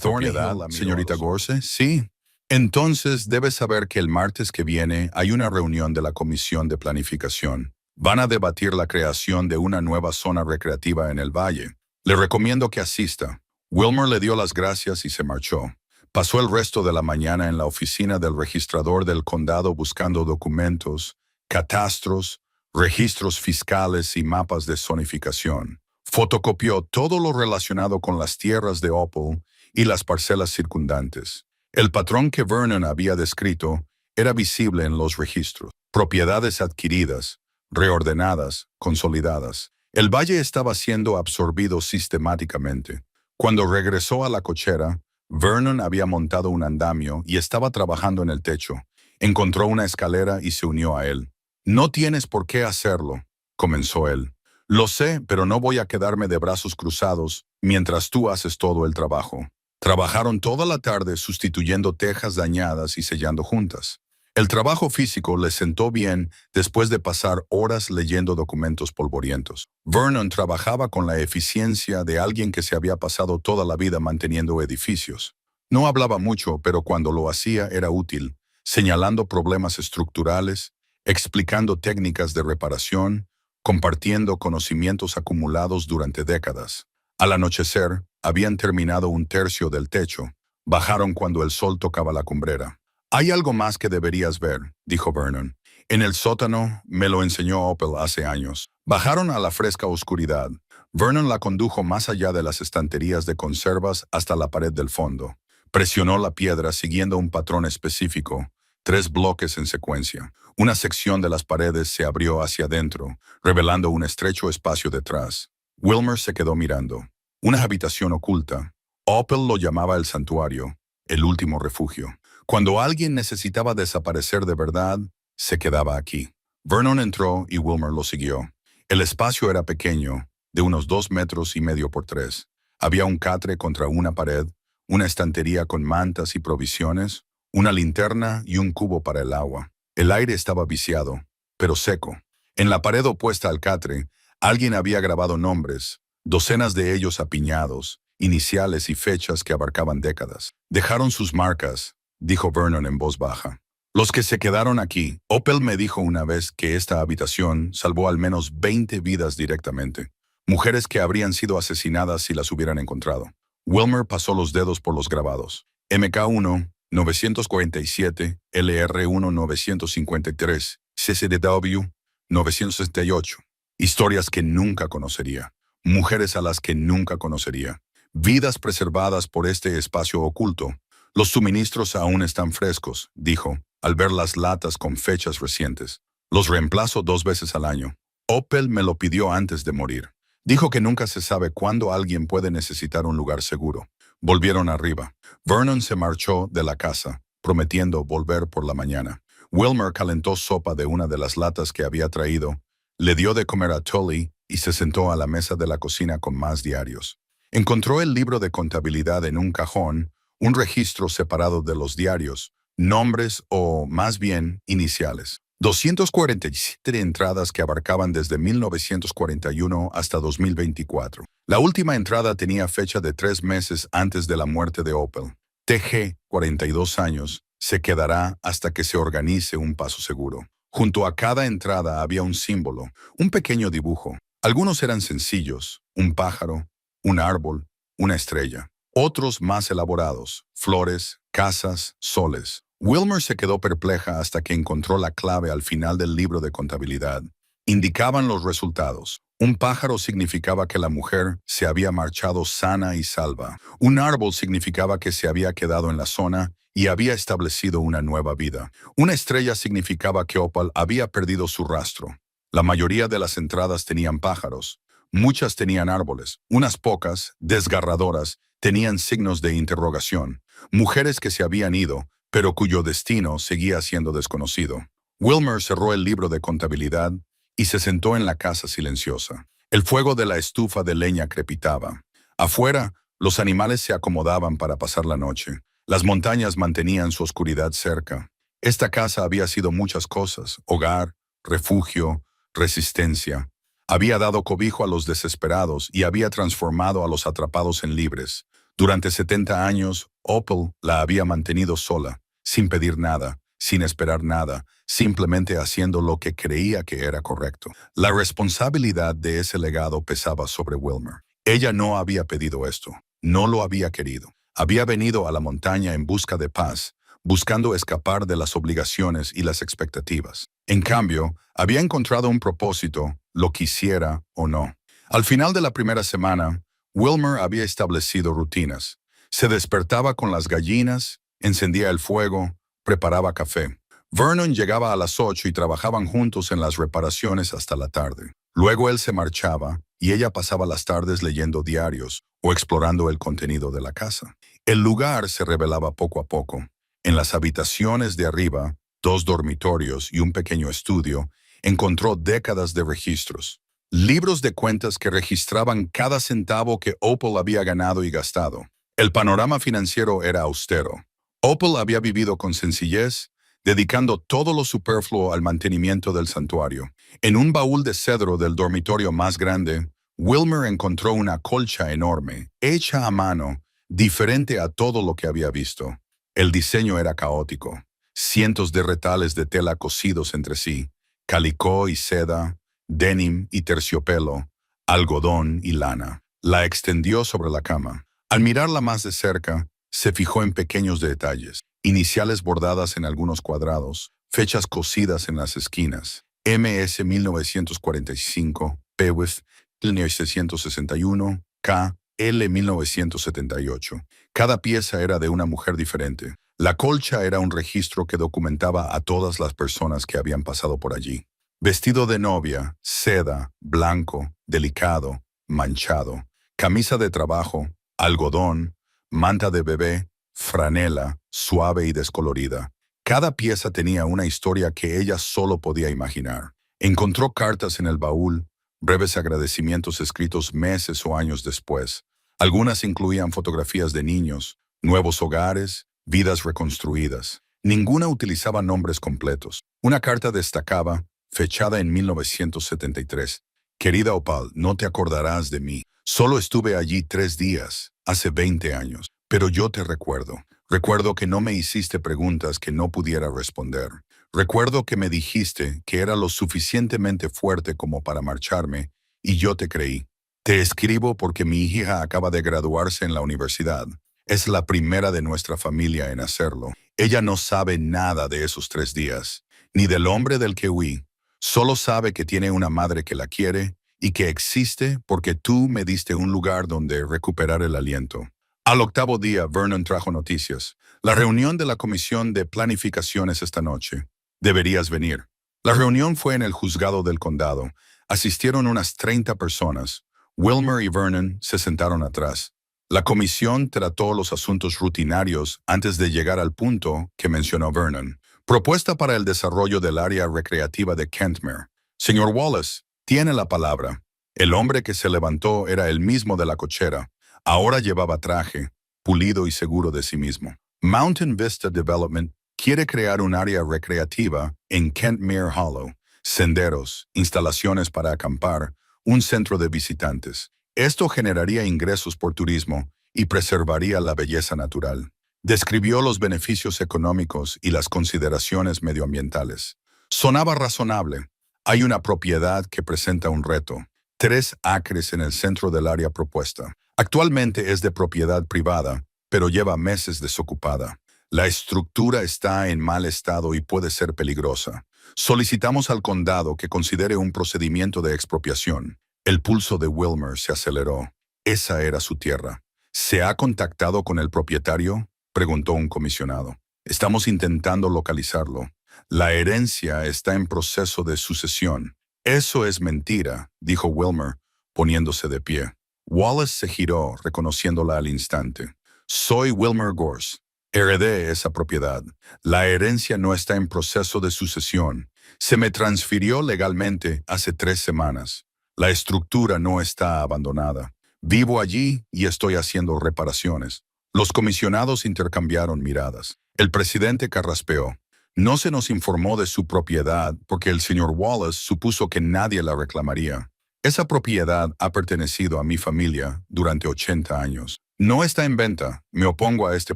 A: Thornhill, señorita Gorse, sí. Entonces debes saber que el martes que viene hay una reunión de la Comisión de Planificación. Van a debatir la creación de una nueva zona recreativa en el valle. Le recomiendo que asista. Wilmer le dio las gracias y se marchó. Pasó el resto de la mañana en la oficina del registrador del condado buscando documentos, catastros, registros fiscales y mapas de zonificación. Fotocopió todo lo relacionado con las tierras de Opal y las parcelas circundantes. El patrón que Vernon había descrito era visible en los registros. Propiedades adquiridas, reordenadas, consolidadas. El valle estaba siendo absorbido sistemáticamente. Cuando regresó a la cochera, Vernon había montado un andamio y estaba trabajando en el techo. Encontró una escalera y se unió a él. «No tienes por qué hacerlo», comenzó él. «Lo sé, pero no voy a quedarme de brazos cruzados mientras tú haces todo el trabajo». Trabajaron toda la tarde sustituyendo tejas dañadas y sellando juntas. El trabajo físico les sentó bien después de pasar horas leyendo documentos polvorientos. Vernon trabajaba con la eficiencia de alguien que se había pasado toda la vida manteniendo edificios. No hablaba mucho, pero cuando lo hacía era útil, señalando problemas estructurales, explicando técnicas de reparación, compartiendo conocimientos acumulados durante décadas. Al anochecer, habían terminado 1/3 del techo. Bajaron cuando el sol tocaba la cumbrera. «Hay algo más que deberías ver», dijo Vernon. «En el sótano me lo enseñó Opal hace años». Bajaron a la fresca oscuridad. Vernon la condujo más allá de las estanterías de conservas hasta la pared del fondo. Presionó la piedra siguiendo un patrón específico, 3 bloques en secuencia. Una sección de las paredes se abrió hacia adentro, revelando un estrecho espacio detrás. Wilmer se quedó mirando. Una habitación oculta. Opal lo llamaba el santuario, el último refugio. Cuando alguien necesitaba desaparecer de verdad, se quedaba aquí. Vernon entró y Wilmer lo siguió. El espacio era pequeño, de unos 2,5 metros por 3. Había un catre contra una pared, una estantería con mantas y provisiones, una linterna y un cubo para el agua. El aire estaba viciado, pero seco. En la pared opuesta al catre, alguien había grabado nombres, docenas de ellos apiñados, iniciales y fechas que abarcaban décadas. Dejaron sus marcas, dijo Vernon en voz baja. Los que se quedaron aquí, Opel me dijo una vez que esta habitación salvó al menos 20 vidas directamente. Mujeres que habrían sido asesinadas si las hubieran encontrado. Wilmer pasó los dedos por los grabados. MK1, 947, LR1, 953, CCDW, 968. Historias que nunca conocería. Mujeres a las que nunca conocería. Vidas preservadas por este espacio oculto. Los suministros aún están frescos, dijo, al ver las latas con fechas recientes. Los reemplazo 2 veces al año. Opel me lo pidió antes de morir. Dijo que nunca se sabe cuándo alguien puede necesitar un lugar seguro. Volvieron arriba. Vernon se marchó de la casa, prometiendo volver por la mañana. Wilmer calentó sopa de una de las latas que había traído, le dio de comer a Tully y se sentó a la mesa de la cocina con más diarios. Encontró el libro de contabilidad en un cajón, un registro separado de los diarios, nombres o, más bien, iniciales. 247 entradas que abarcaban desde 1941 hasta 2024. La última entrada tenía fecha de 3 meses antes de la muerte de Opel. TG, 42 años, se quedará hasta que se organice un paso seguro. Junto a cada entrada había un símbolo, un pequeño dibujo. Algunos eran sencillos, un pájaro, un árbol, una estrella. Otros más elaborados, flores, casas, soles. Wilmer se quedó perpleja hasta que encontró la clave al final del libro de contabilidad. Indicaban los resultados. Un pájaro significaba que la mujer se había marchado sana y salva. Un árbol significaba que se había quedado en la zona y había establecido una nueva vida. Una estrella significaba que Opel había perdido su rastro. La mayoría de las entradas tenían pájaros. Muchas tenían árboles. Unas pocas, desgarradoras, tenían signos de interrogación. Mujeres que se habían ido, pero cuyo destino seguía siendo desconocido. Wilmer cerró el libro de contabilidad y se sentó en la casa silenciosa. El fuego de la estufa de leña crepitaba. Afuera, los animales se acomodaban para pasar la noche. Las montañas mantenían su oscuridad cerca. Esta casa había sido muchas cosas: hogar, refugio, resistencia. Había dado cobijo a los desesperados y había transformado a los atrapados en libres. Durante 70 años, Opel la había mantenido sola, sin pedir nada, sin esperar nada, simplemente haciendo lo que creía que era correcto. La responsabilidad de ese legado pesaba sobre Wilmer. Ella no había pedido esto, no lo había querido. Había venido a la montaña en busca de paz, buscando escapar de las obligaciones y las expectativas. En cambio, había encontrado un propósito, lo quisiera o no. Al final de la primera semana, Wilmer había establecido rutinas. Se despertaba con las gallinas, encendía el fuego, preparaba café. Vernon llegaba a las 8 y trabajaban juntos en las reparaciones hasta la tarde. Luego él se marchaba y ella pasaba las tardes leyendo diarios o explorando el contenido de la casa. El lugar se revelaba poco a poco. En las habitaciones de arriba, 2 dormitorios y un pequeño estudio, encontró décadas de registros. Libros de cuentas que registraban cada centavo que Opel había ganado y gastado. El panorama financiero era austero. Opel había vivido con sencillez, dedicando todo lo superfluo al mantenimiento del santuario. En un baúl de cedro del dormitorio más grande, Wilmer encontró una colcha enorme, hecha a mano, diferente a todo lo que había visto. El diseño era caótico. Cientos de retales de tela cosidos entre sí, calicó y seda, denim y terciopelo, algodón y lana. La extendió sobre la cama. Al mirarla más de cerca, se fijó en pequeños detalles, iniciales bordadas en algunos cuadrados, fechas cosidas en las esquinas. MS 1945, PWIF 1961, K, L 1978. Cada pieza era de una mujer diferente. La colcha era un registro que documentaba a todas las personas que habían pasado por allí. Vestido de novia, seda, blanco, delicado, manchado. Camisa de trabajo, algodón, manta de bebé, franela, suave y descolorida. Cada pieza tenía una historia que ella solo podía imaginar. Encontró cartas en el baúl, breves agradecimientos escritos meses o años después. Algunas incluían fotografías de niños, nuevos hogares vidas reconstruidas. Ninguna utilizaba nombres completos. Una carta destacaba, fechada en 1973. Querida Opal, no te acordarás de mí. Solo estuve allí 3 días, hace 20 años. Pero yo te recuerdo. Recuerdo que no me hiciste preguntas que no pudiera responder. Recuerdo que me dijiste que era lo suficientemente fuerte como para marcharme, y yo te creí. Te escribo porque mi hija acaba de graduarse en la universidad. Es la primera de nuestra familia en hacerlo. Ella no sabe nada de esos 3 días, ni del hombre del que huí. Solo sabe que tiene una madre que la quiere y que existe porque tú me diste un lugar donde recuperar el aliento. Al 8º día, Vernon trajo noticias. La reunión de la Comisión de Planificación es esta noche. Deberías venir. La reunión fue en el juzgado del condado. Asistieron unas 30 personas. Wilmer y Vernon se sentaron atrás. La comisión trató los asuntos rutinarios antes de llegar al punto que mencionó Vernon. Propuesta para el desarrollo del área recreativa de Kentmere. Señor Wallace, tiene la palabra. El hombre que se levantó era el mismo de la cochera. Ahora llevaba traje, pulido y seguro de sí mismo. Mountain Vista Development quiere crear un área recreativa en Kentmere Hollow. Senderos, instalaciones para acampar, un centro de visitantes. Esto generaría ingresos por turismo y preservaría la belleza natural. Describió los beneficios económicos y las consideraciones medioambientales. Sonaba razonable. Hay una propiedad que presenta un reto. 3 acres en el centro del área propuesta. Actualmente es de propiedad privada, pero lleva meses desocupada. La estructura está en mal estado y puede ser peligrosa. Solicitamos al condado que considere un procedimiento de expropiación. El pulso de Wilmer se aceleró. Esa era su tierra. ¿Se ha contactado con el propietario?, preguntó un comisionado. Estamos intentando localizarlo. La herencia está en proceso de sucesión. Eso es mentira, dijo Wilmer, poniéndose de pie. Wallace se giró, reconociéndola al instante. Soy Wilmer Gorse. Heredé esa propiedad. La herencia no está en proceso de sucesión. Se me transfirió legalmente hace 3 semanas. La estructura no está abandonada. Vivo allí y estoy haciendo reparaciones. Los comisionados intercambiaron miradas. El presidente carraspeó. No se nos informó de su propiedad porque el señor Wallace supuso que nadie la reclamaría. Esa propiedad ha pertenecido a mi familia durante 80 años. No está en venta. Me opongo a este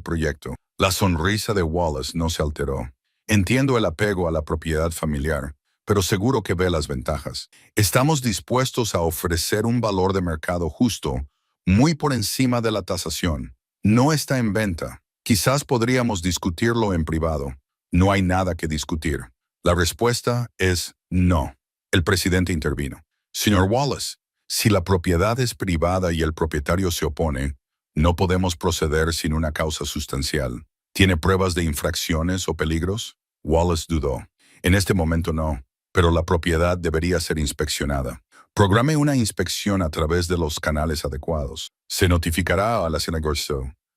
A: proyecto. La sonrisa de Wallace no se alteró. Entiendo el apego a la propiedad familiar, pero seguro que ve las ventajas. Estamos dispuestos a ofrecer un valor de mercado justo, muy por encima de la tasación. No está en venta. Quizás podríamos discutirlo en privado. No hay nada que discutir. La respuesta es no. El presidente intervino. Señor Wallace, si la propiedad es privada y el propietario se opone, no podemos proceder sin una causa sustancial. ¿Tiene pruebas de infracciones o peligros? Wallace dudó. En este momento no, pero la propiedad debería ser inspeccionada. Programe una inspección a través de los canales adecuados. Se notificará a la señora Gorse.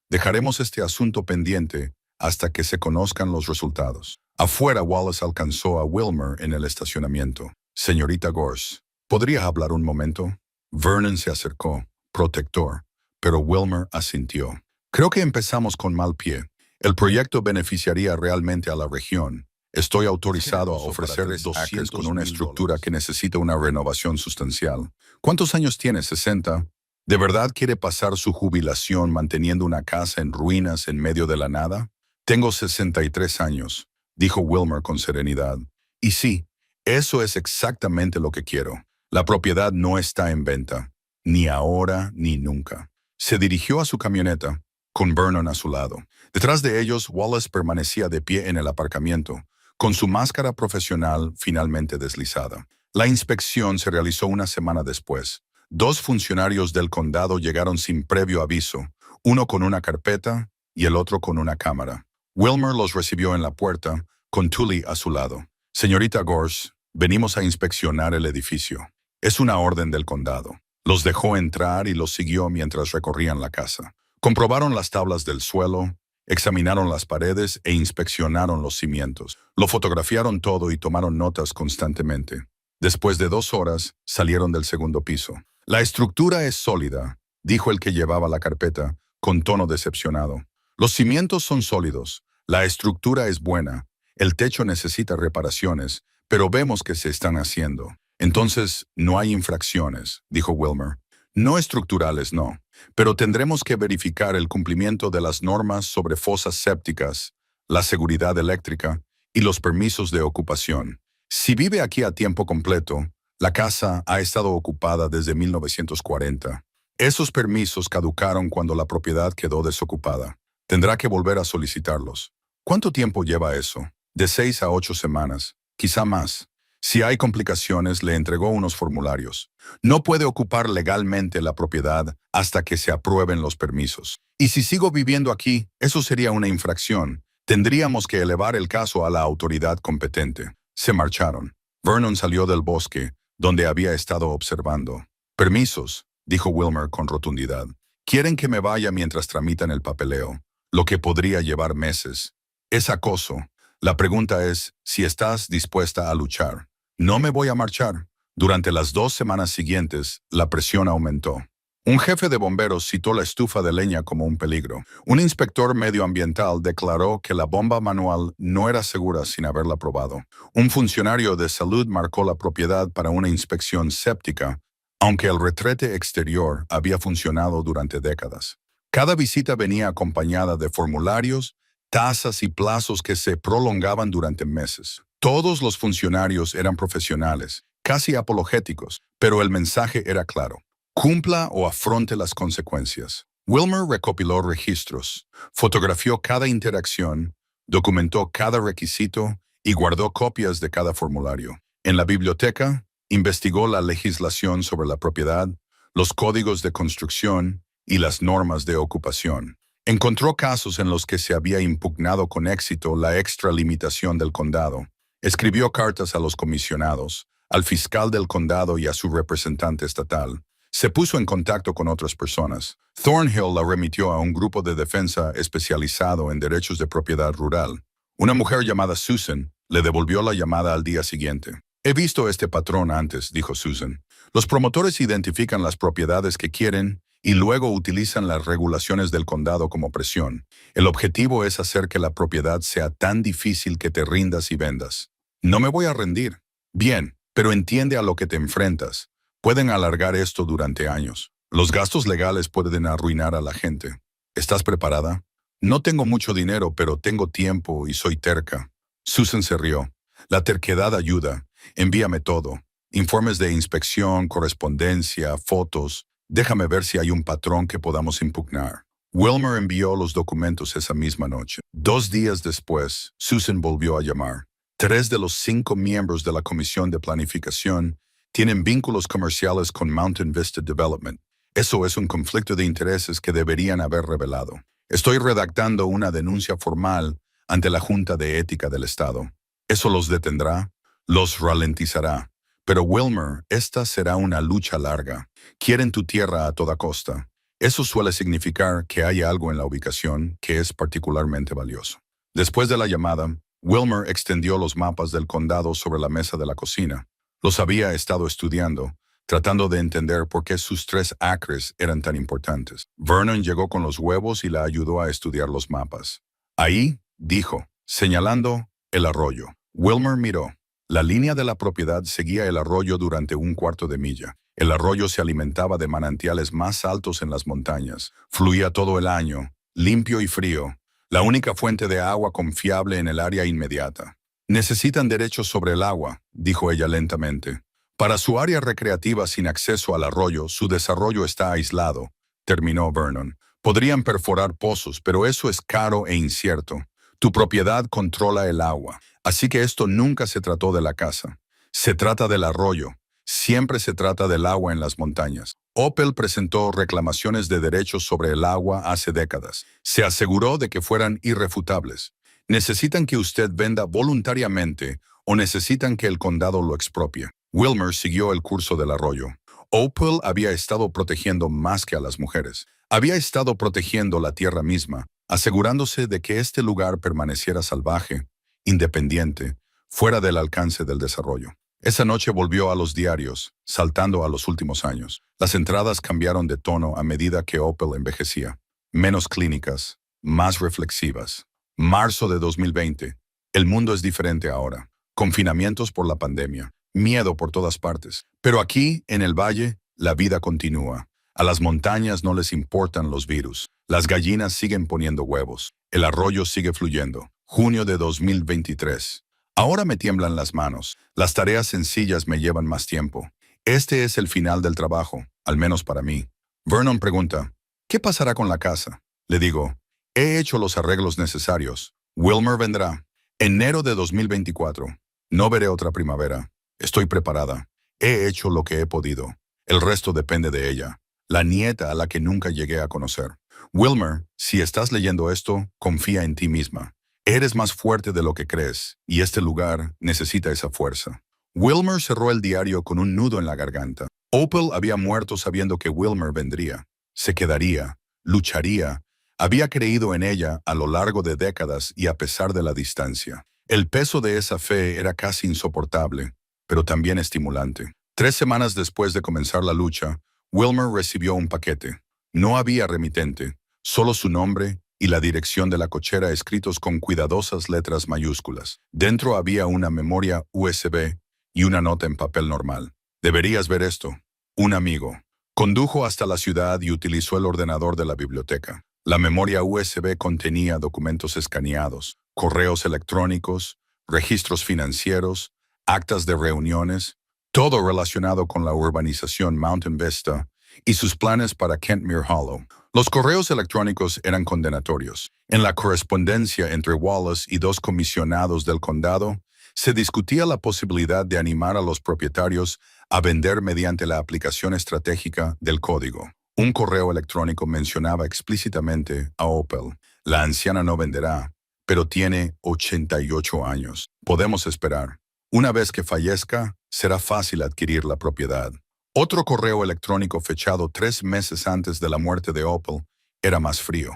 A: Dejaremos este asunto pendiente hasta que se conozcan los resultados. Afuera, Wallace alcanzó a Wilmer en el estacionamiento. Señorita Gorse, ¿podría hablar un momento? Vernon se acercó, protector, pero Wilmer asintió. Creo que empezamos con mal pie. El proyecto beneficiaría realmente a la región. Estoy autorizado a ofrecerle 200 con una estructura que necesita una renovación sustancial. ¿Cuántos años tiene? 60. ¿De verdad quiere pasar su jubilación manteniendo una casa en ruinas en medio de la nada? Tengo 63 años, dijo Wilmer con serenidad. Y sí, eso es exactamente lo que quiero. La propiedad no está en venta, ni ahora ni nunca. Se dirigió a su camioneta, con Vernon a su lado. Detrás de ellos, Wallace permanecía de pie en el aparcamiento, con su máscara profesional finalmente deslizada. La inspección se realizó una semana después. 2 funcionarios del condado llegaron sin previo aviso, uno con una carpeta y el otro con una cámara. Wilmer los recibió en la puerta, con Tully a su lado. Señorita Gorse, venimos a inspeccionar el edificio. Es una orden del condado. Los dejó entrar y los siguió mientras recorrían la casa. Comprobaron las tablas del suelo, examinaron las paredes e inspeccionaron los cimientos. Lo fotografiaron todo y tomaron notas constantemente. Después de 2 horas, salieron del segundo piso. La estructura es sólida, dijo el que llevaba la carpeta, con tono decepcionado. Los cimientos son sólidos, la estructura es buena, el techo necesita reparaciones, pero vemos que se están haciendo. Entonces, no hay infracciones, dijo Wilmer. No estructurales, no, pero tendremos que verificar el cumplimiento de las normas sobre fosas sépticas, la seguridad eléctrica y los permisos de ocupación. Si vive aquí a tiempo completo, la casa ha estado ocupada desde 1940. Esos permisos caducaron cuando la propiedad quedó desocupada. Tendrá que volver a solicitarlos. ¿Cuánto tiempo lleva eso? De 6 a 8 semanas, quizá más. Si hay complicaciones, le entregó unos formularios. No puede ocupar legalmente la propiedad hasta que se aprueben los permisos. Y si sigo viviendo aquí, eso sería una infracción. Tendríamos que elevar el caso a la autoridad competente. Se marcharon. Vernon salió del bosque, donde había estado observando. Permisos, dijo Wilmer con rotundidad. Quieren que me vaya mientras tramitan el papeleo, lo que podría llevar meses. Es acoso. La pregunta es si estás dispuesta a luchar. No me voy a marchar. Durante las 2 semanas siguientes, la presión aumentó. Un jefe de bomberos citó la estufa de leña como un peligro. Un inspector medioambiental declaró que la bomba manual no era segura sin haberla probado. Un funcionario de salud marcó la propiedad para una inspección séptica, aunque el retrete exterior había funcionado durante décadas. Cada visita venía acompañada de formularios, tasas y plazos que se prolongaban durante meses. Todos los funcionarios eran profesionales, casi apologéticos, pero el mensaje era claro. Cumpla o afronte las consecuencias. Wilmer recopiló registros, fotografió cada interacción, documentó cada requisito y guardó copias de cada formulario. En la biblioteca, investigó la legislación sobre la propiedad, los códigos de construcción y las normas de ocupación. Encontró casos en los que se había impugnado con éxito la extralimitación del condado. Escribió cartas a los comisionados, al fiscal del condado y a su representante estatal. Se puso en contacto con otras personas. Thornhill la remitió a un grupo de defensa especializado en derechos de propiedad rural. Una mujer llamada Susan le devolvió la llamada al día siguiente. He visto este patrón antes, dijo Susan. Los promotores identifican las propiedades que quieren y luego utilizan las regulaciones del condado como presión. El objetivo es hacer que la propiedad sea tan difícil que te rindas y vendas. No me voy a rendir. Bien, pero entiende a lo que te enfrentas. Pueden alargar esto durante años. Los gastos legales pueden arruinar a la gente. ¿Estás preparada? No tengo mucho dinero, pero tengo tiempo y soy terca. Susan se rió. La terquedad ayuda. Envíame todo. Informes de inspección, correspondencia, fotos. Déjame ver si hay un patrón que podamos impugnar. Wilmer envió los documentos esa misma noche. 2 días después, Susan volvió a llamar. 3 de los 5 miembros de la Comisión de Planificación tienen vínculos comerciales con Mountain Vista Development. Eso es un conflicto de intereses que deberían haber revelado. Estoy redactando una denuncia formal ante la Junta de Ética del Estado. ¿Eso los detendrá? Los ralentizará. Pero Wilmer, esta será una lucha larga. Quieren tu tierra a toda costa. Eso suele significar que hay algo en la ubicación que es particularmente valioso. Después de la llamada, Wilmer extendió los mapas del condado sobre la mesa de la cocina. Los había estado estudiando, tratando de entender por qué sus 3 acres eran tan importantes. Vernon llegó con los huevos y la ayudó a estudiar los mapas. Ahí, dijo, señalando el arroyo. Wilmer miró. La línea de la propiedad seguía el arroyo durante 1/4 de milla. El arroyo se alimentaba de manantiales más altos en las montañas. Fluía todo el año, limpio y frío. La única fuente de agua confiable en el área inmediata. Necesitan derechos sobre el agua, dijo ella lentamente. Para su área recreativa sin acceso al arroyo, su desarrollo está aislado, terminó Vernon. Podrían perforar pozos, pero eso es caro e incierto. Tu propiedad controla el agua, así que esto nunca se trató de la casa. Se trata del arroyo. Siempre se trata del agua en las montañas. Opel presentó reclamaciones de derechos sobre el agua hace décadas. Se aseguró de que fueran irrefutables. ¿Necesitan que usted venda voluntariamente o necesitan que el condado lo expropie? Wilmer siguió el curso del arroyo. Opel había estado protegiendo más que a las mujeres. Había estado protegiendo la tierra misma, asegurándose de que este lugar permaneciera salvaje, independiente, fuera del alcance del desarrollo. Esa noche volvió a los diarios, saltando a los últimos años. Las entradas cambiaron de tono a medida que Opel envejecía. Menos clínicas, más reflexivas. Marzo de 2020. El mundo es diferente ahora. Confinamientos por la pandemia, miedo por todas partes. Pero aquí, en el valle, la vida continúa. A las montañas no les importan los virus. Las gallinas siguen poniendo huevos. El arroyo sigue fluyendo. Junio de 2023. Ahora me tiemblan las manos. Las tareas sencillas me llevan más tiempo. Este es el final del trabajo, al menos para mí. Vernon pregunta, ¿qué pasará con la casa? Le digo, he hecho los arreglos necesarios. Wilmer vendrá. Enero de 2024. No veré otra primavera. Estoy preparada. He hecho lo que he podido. El resto depende de ella. La nieta a la que nunca llegué a conocer. Wilmer, si estás leyendo esto, confía en ti misma. Eres más fuerte de lo que crees, y este lugar necesita esa fuerza. Wilmer cerró el diario con un nudo en la garganta. Opal había muerto sabiendo que Wilmer vendría. Se quedaría, lucharía. Había creído en ella a lo largo de décadas y a pesar de la distancia. El peso de esa fe era casi insoportable, pero también estimulante. 3 semanas después de comenzar la lucha, Wilmer recibió un paquete. No había remitente, solo su nombre y la dirección de la cochera escritos con cuidadosas letras mayúsculas. Dentro había una memoria USB y una nota en papel normal. Deberías ver esto. Un amigo. Condujo hasta la ciudad y utilizó el ordenador de la biblioteca. La memoria USB contenía documentos escaneados, correos electrónicos, registros financieros, actas de reuniones, todo relacionado con la urbanización Mountain Vista y sus planes para Kentmere Hollow. Los correos electrónicos eran condenatorios. En la correspondencia entre Wallace y 2 comisionados del condado, se discutía la posibilidad de animar a los propietarios a vender mediante la aplicación estratégica del código. Un correo electrónico mencionaba explícitamente a Opal. La anciana no venderá, pero tiene 88 años. Podemos esperar. Una vez que fallezca, será fácil adquirir la propiedad. Otro correo electrónico fechado 3 meses antes de la muerte de Opal era más frío.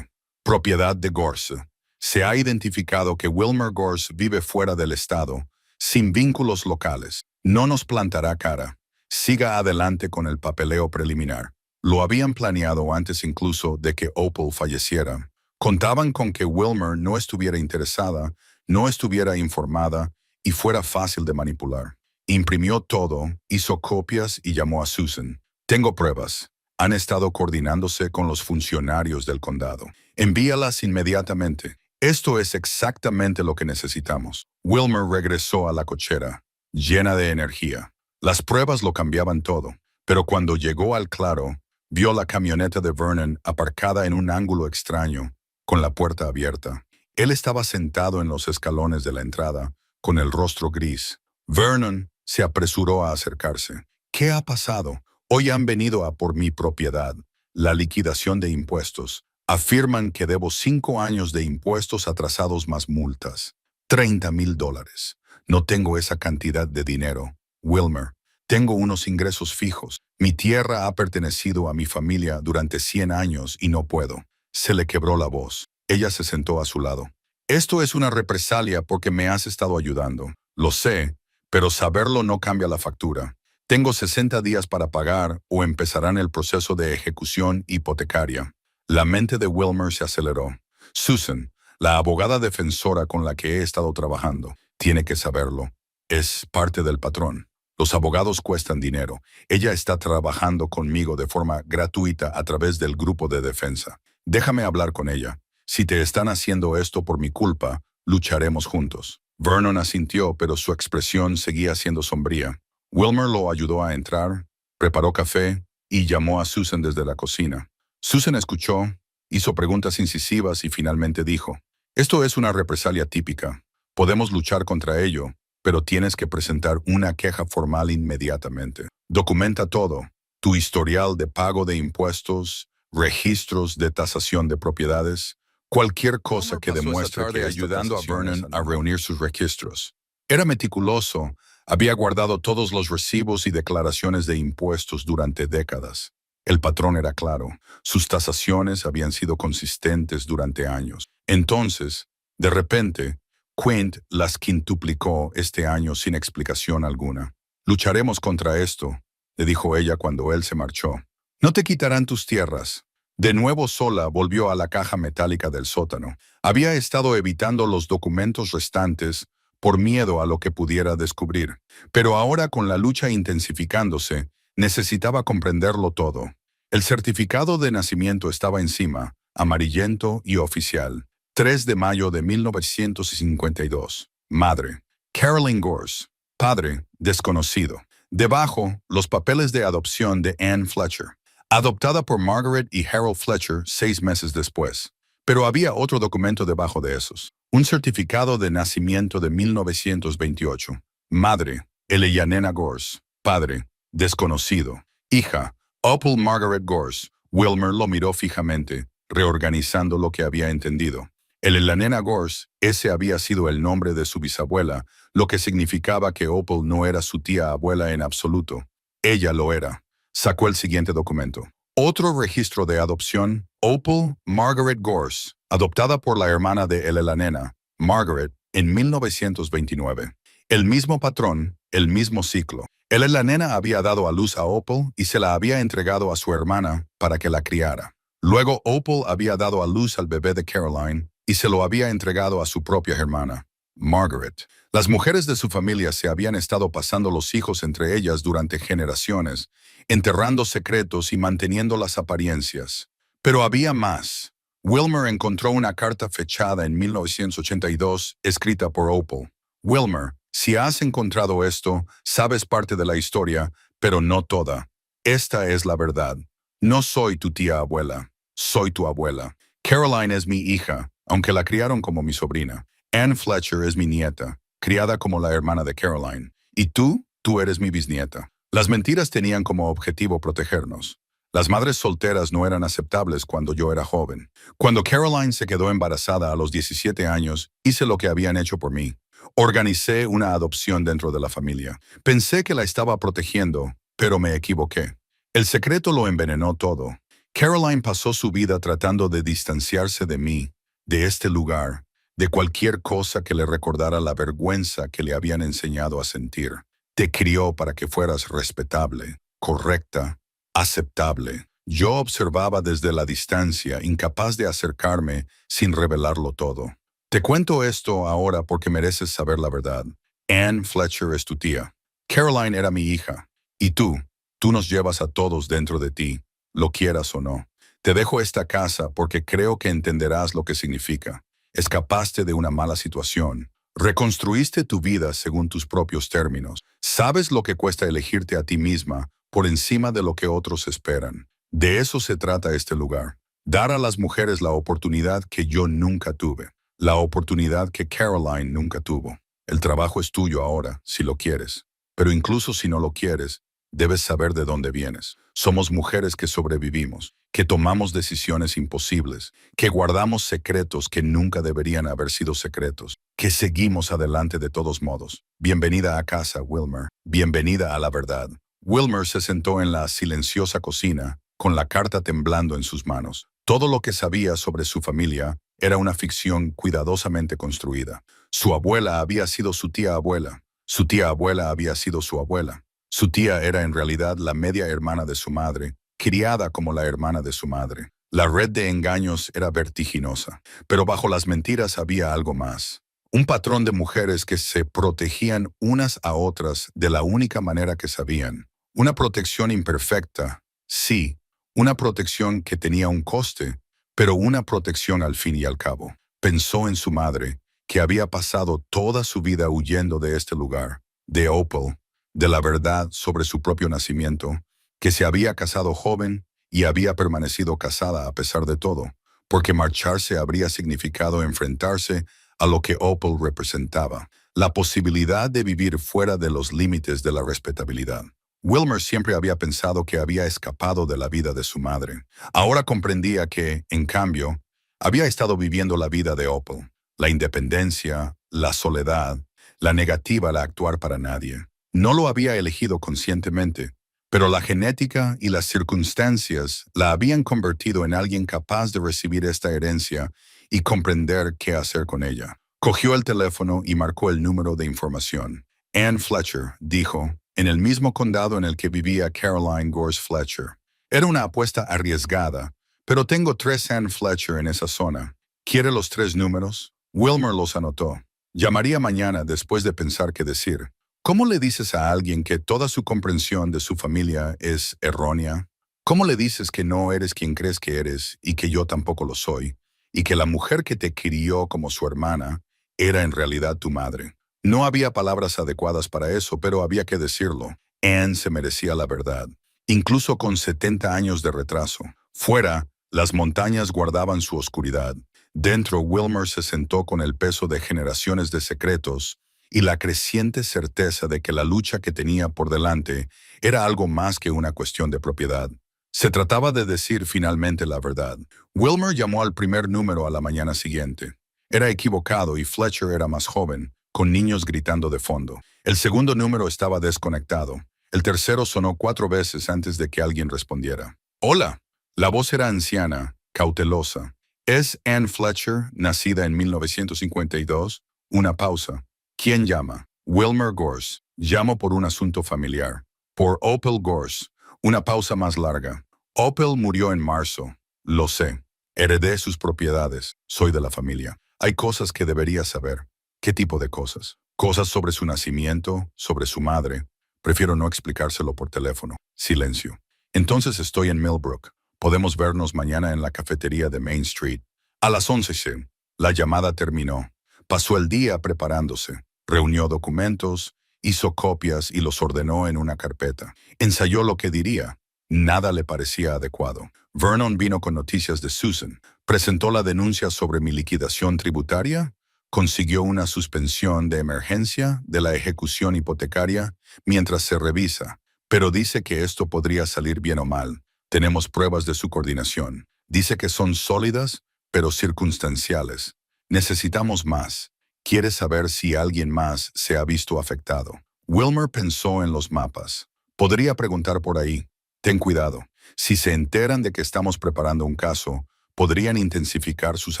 A: Propiedad de Gorse. Se ha identificado que Wilmer Gorse vive fuera del estado, sin vínculos locales. No nos plantará cara. Siga adelante con el papeleo preliminar. Lo habían planeado antes incluso de que Opal falleciera. Contaban con que Wilmer no estuviera interesada, no estuviera informada y fuera fácil de manipular. Imprimió todo, hizo copias y llamó a Susan. Tengo pruebas. Han estado coordinándose con los funcionarios del condado. Envíalas inmediatamente. Esto es exactamente lo que necesitamos. Wilmer regresó a la cochera, llena de energía. Las pruebas lo cambiaban todo, pero cuando llegó al claro, vio la camioneta de Vernon aparcada en un ángulo extraño, con la puerta abierta. Él estaba sentado en los escalones de la entrada, con el rostro gris. Vernon se apresuró a acercarse. ¿Qué ha pasado? Hoy han venido a por mi propiedad, la liquidación de impuestos. Afirman que debo 5 años de impuestos atrasados más multas. $30,000. No tengo esa cantidad de dinero. Wilmer, tengo unos ingresos fijos. Mi tierra ha pertenecido a mi familia durante 100 años y no puedo. Se le quebró la voz. Ella se sentó a su lado. Esto es una represalia porque me has estado ayudando. Lo sé, pero saberlo no cambia la factura. Tengo 60 días para pagar o empezarán el proceso de ejecución hipotecaria. La mente de Wilmer se aceleró. Susan, la abogada defensora con la que he estado trabajando, tiene que saberlo. Es parte del patrón. Los abogados cuestan dinero. Ella está trabajando conmigo de forma gratuita a través del grupo de defensa. Déjame hablar con ella. Si te están haciendo esto por mi culpa, lucharemos juntos. Vernon asintió, pero su expresión seguía siendo sombría. Wilmer lo ayudó a entrar, preparó café y llamó a Susan desde la cocina. Susan escuchó, hizo preguntas incisivas y finalmente dijo, esto es una represalia típica. Podemos luchar contra ello, pero tienes que presentar una queja formal inmediatamente. Documenta todo, tu historial de pago de impuestos, registros de tasación de propiedades, cualquier cosa que demuestre que ayudando a Vernon a reunir sus registros. Era meticuloso, había guardado todos los recibos y declaraciones de impuestos durante décadas. El patrón era claro, sus tasaciones habían sido consistentes durante años. Entonces, de repente, Quint las quintuplicó este año sin explicación alguna. Lucharemos contra esto, le dijo ella cuando él se marchó. No te quitarán tus tierras, De nuevo sola, volvió a la caja metálica del sótano. Había estado evitando los documentos restantes por miedo a lo que pudiera descubrir. Pero ahora, con la lucha intensificándose, necesitaba comprenderlo todo. El certificado de nacimiento estaba encima, amarillento y oficial. 3 de mayo de 1952. Madre: Caroline Gorse. Padre: desconocido. Debajo, los papeles de adopción de Anne Fletcher, adoptada por Margaret y Harold Fletcher 6 meses después. Pero había otro documento debajo de esos. Un certificado de nacimiento de 1928. Madre: Eleanor Gorse. Padre: desconocido. Hija: Opal Margaret Gorse. Wilmer lo miró fijamente, reorganizando lo que había entendido. Eleanor Gorse, ese había sido el nombre de su bisabuela, lo que significaba que Opal no era su tía abuela en absoluto. Ella lo era. Sacó el siguiente documento. Otro registro de adopción: Opal Margaret Gorse, adoptada por la hermana de Eleanor, Margaret, en 1929. El mismo patrón, el mismo ciclo. Eleanor había dado a luz a Opal y se la había entregado a su hermana para que la criara. Luego Opal había dado a luz al bebé de Caroline y se lo había entregado a su propia hermana, Margaret. Las mujeres de su familia se habían estado pasando los hijos entre ellas durante generaciones, enterrando secretos y manteniendo las apariencias. Pero había más. Wilmer encontró una carta fechada en 1982, escrita por Opal. Wilmer: si has encontrado esto, sabes parte de la historia, pero no toda. Esta es la verdad. No soy tu tía abuela, soy tu abuela. Caroline es mi hija, aunque la criaron como mi sobrina. Anne Fletcher es mi nieta, criada como la hermana de Caroline. Y tú eres mi bisnieta. Las mentiras tenían como objetivo protegernos. Las madres solteras no eran aceptables cuando yo era joven. Cuando Caroline se quedó embarazada a los 17 años, hice lo que habían hecho por mí. Organicé una adopción dentro de la familia. Pensé que la estaba protegiendo, pero me equivoqué. El secreto lo envenenó todo. Caroline pasó su vida tratando de distanciarse de mí, de este lugar, de cualquier cosa que le recordara la vergüenza que le habían enseñado a sentir. Te crió para que fueras respetable, correcta, aceptable. Yo observaba desde la distancia, incapaz de acercarme sin revelarlo todo. Te cuento esto ahora porque mereces saber la verdad. Anne Fletcher es tu tía. Caroline era mi hija. Y tú nos llevas a todos dentro de ti, lo quieras o no. Te dejo esta casa porque creo que entenderás lo que significa. Escapaste de una mala situación. Reconstruiste tu vida según tus propios términos. Sabes lo que cuesta elegirte a ti misma por encima de lo que otros esperan. De eso se trata este lugar. Dar a las mujeres la oportunidad que yo nunca tuve. La oportunidad que Caroline nunca tuvo. El trabajo es tuyo ahora, si lo quieres. Pero incluso si no lo quieres, debes saber de dónde vienes. Somos mujeres que sobrevivimos, que tomamos decisiones imposibles, que guardamos secretos que nunca deberían haber sido secretos, que seguimos adelante de todos modos. Bienvenida a casa, Wilmer. Bienvenida a la verdad. Wilmer se sentó en la silenciosa cocina, con la carta temblando en sus manos. Todo lo que sabía sobre su familia era una ficción cuidadosamente construida. Su abuela había sido su tía abuela. Su tía abuela había sido su abuela. Su tía era en realidad la media hermana de su madre, criada como la hermana de su madre. La red de engaños era vertiginosa, pero bajo las mentiras había algo más. Un patrón de mujeres que se protegían unas a otras de la única manera que sabían. Una protección imperfecta, sí, una protección que tenía un coste, pero una protección al fin y al cabo. Pensó en su madre, que había pasado toda su vida huyendo de este lugar, de Opal, de la verdad sobre su propio nacimiento, que se había casado joven y había permanecido casada a pesar de todo, porque marcharse habría significado enfrentarse a lo que Opal representaba, la posibilidad de vivir fuera de los límites de la respetabilidad. Wilmer siempre había pensado que había escapado de la vida de su madre. Ahora comprendía que, en cambio, había estado viviendo la vida de Opal, la independencia, la soledad, la negativa a actuar para nadie. No lo había elegido conscientemente, pero la genética y las circunstancias la habían convertido en alguien capaz de recibir esta herencia y comprender qué hacer con ella. Cogió el teléfono y marcó el número de información. Anne Fletcher, dijo, en el mismo condado en el que vivía Caroline Gorse Fletcher. Era una apuesta arriesgada, Pero tengo 3 Ann Fletcher en esa zona. ¿Quiere los 3 números? Wilmer los anotó. Llamaría mañana después de pensar qué decir. ¿Cómo le dices a alguien que toda su comprensión de su familia es errónea? ¿Cómo le dices que no eres quien crees que eres y que yo tampoco lo soy? Y que la mujer que te crió como su hermana era en realidad tu madre. No había palabras adecuadas para eso, pero había que decirlo. Ann se merecía la verdad, incluso con 70 años de retraso. Fuera, las montañas guardaban su oscuridad. Dentro, Wilmer se sentó con el peso de generaciones de secretos y la creciente certeza de que la lucha que tenía por delante era algo más que una cuestión de propiedad. Se trataba de decir finalmente la verdad. Wilmer llamó al primer número a la mañana siguiente. Era equivocado y Fletcher era más joven, con niños gritando de fondo. El segundo número estaba desconectado. El tercero sonó 4 veces antes de que alguien respondiera. Hola. La voz era anciana, cautelosa. ¿Es Ann Fletcher, nacida en 1952? Una pausa. ¿Quién llama? Wilmer Gorse. Llamo por un asunto familiar. Por Opal Gorse. Una pausa más larga. Opal murió en marzo. Lo sé. Heredé sus propiedades. Soy de la familia. Hay cosas que debería saber. ¿Qué tipo de cosas? Cosas sobre su nacimiento, sobre su madre. Prefiero no explicárselo por teléfono. Silencio. Entonces estoy en Millbrook. Podemos vernos mañana en la cafetería de Main Street. A las 11 c. La llamada terminó. Pasó el día preparándose. Reunió documentos, hizo copias y los ordenó en una carpeta. Ensayó lo que diría. Nada le parecía adecuado. Vernon vino con noticias de Susan. Presentó la denuncia sobre mi liquidación tributaria. Consiguió una suspensión de emergencia de la ejecución hipotecaria mientras se revisa. Pero dice que esto podría salir bien o mal. Tenemos pruebas de su coordinación. Dice que son sólidas, pero circunstanciales. Necesitamos más. Quiere saber si alguien más se ha visto afectado. Wilmer pensó en los mapas. Podría preguntar por ahí. Ten cuidado. Si se enteran de que estamos preparando un caso, podrían intensificar sus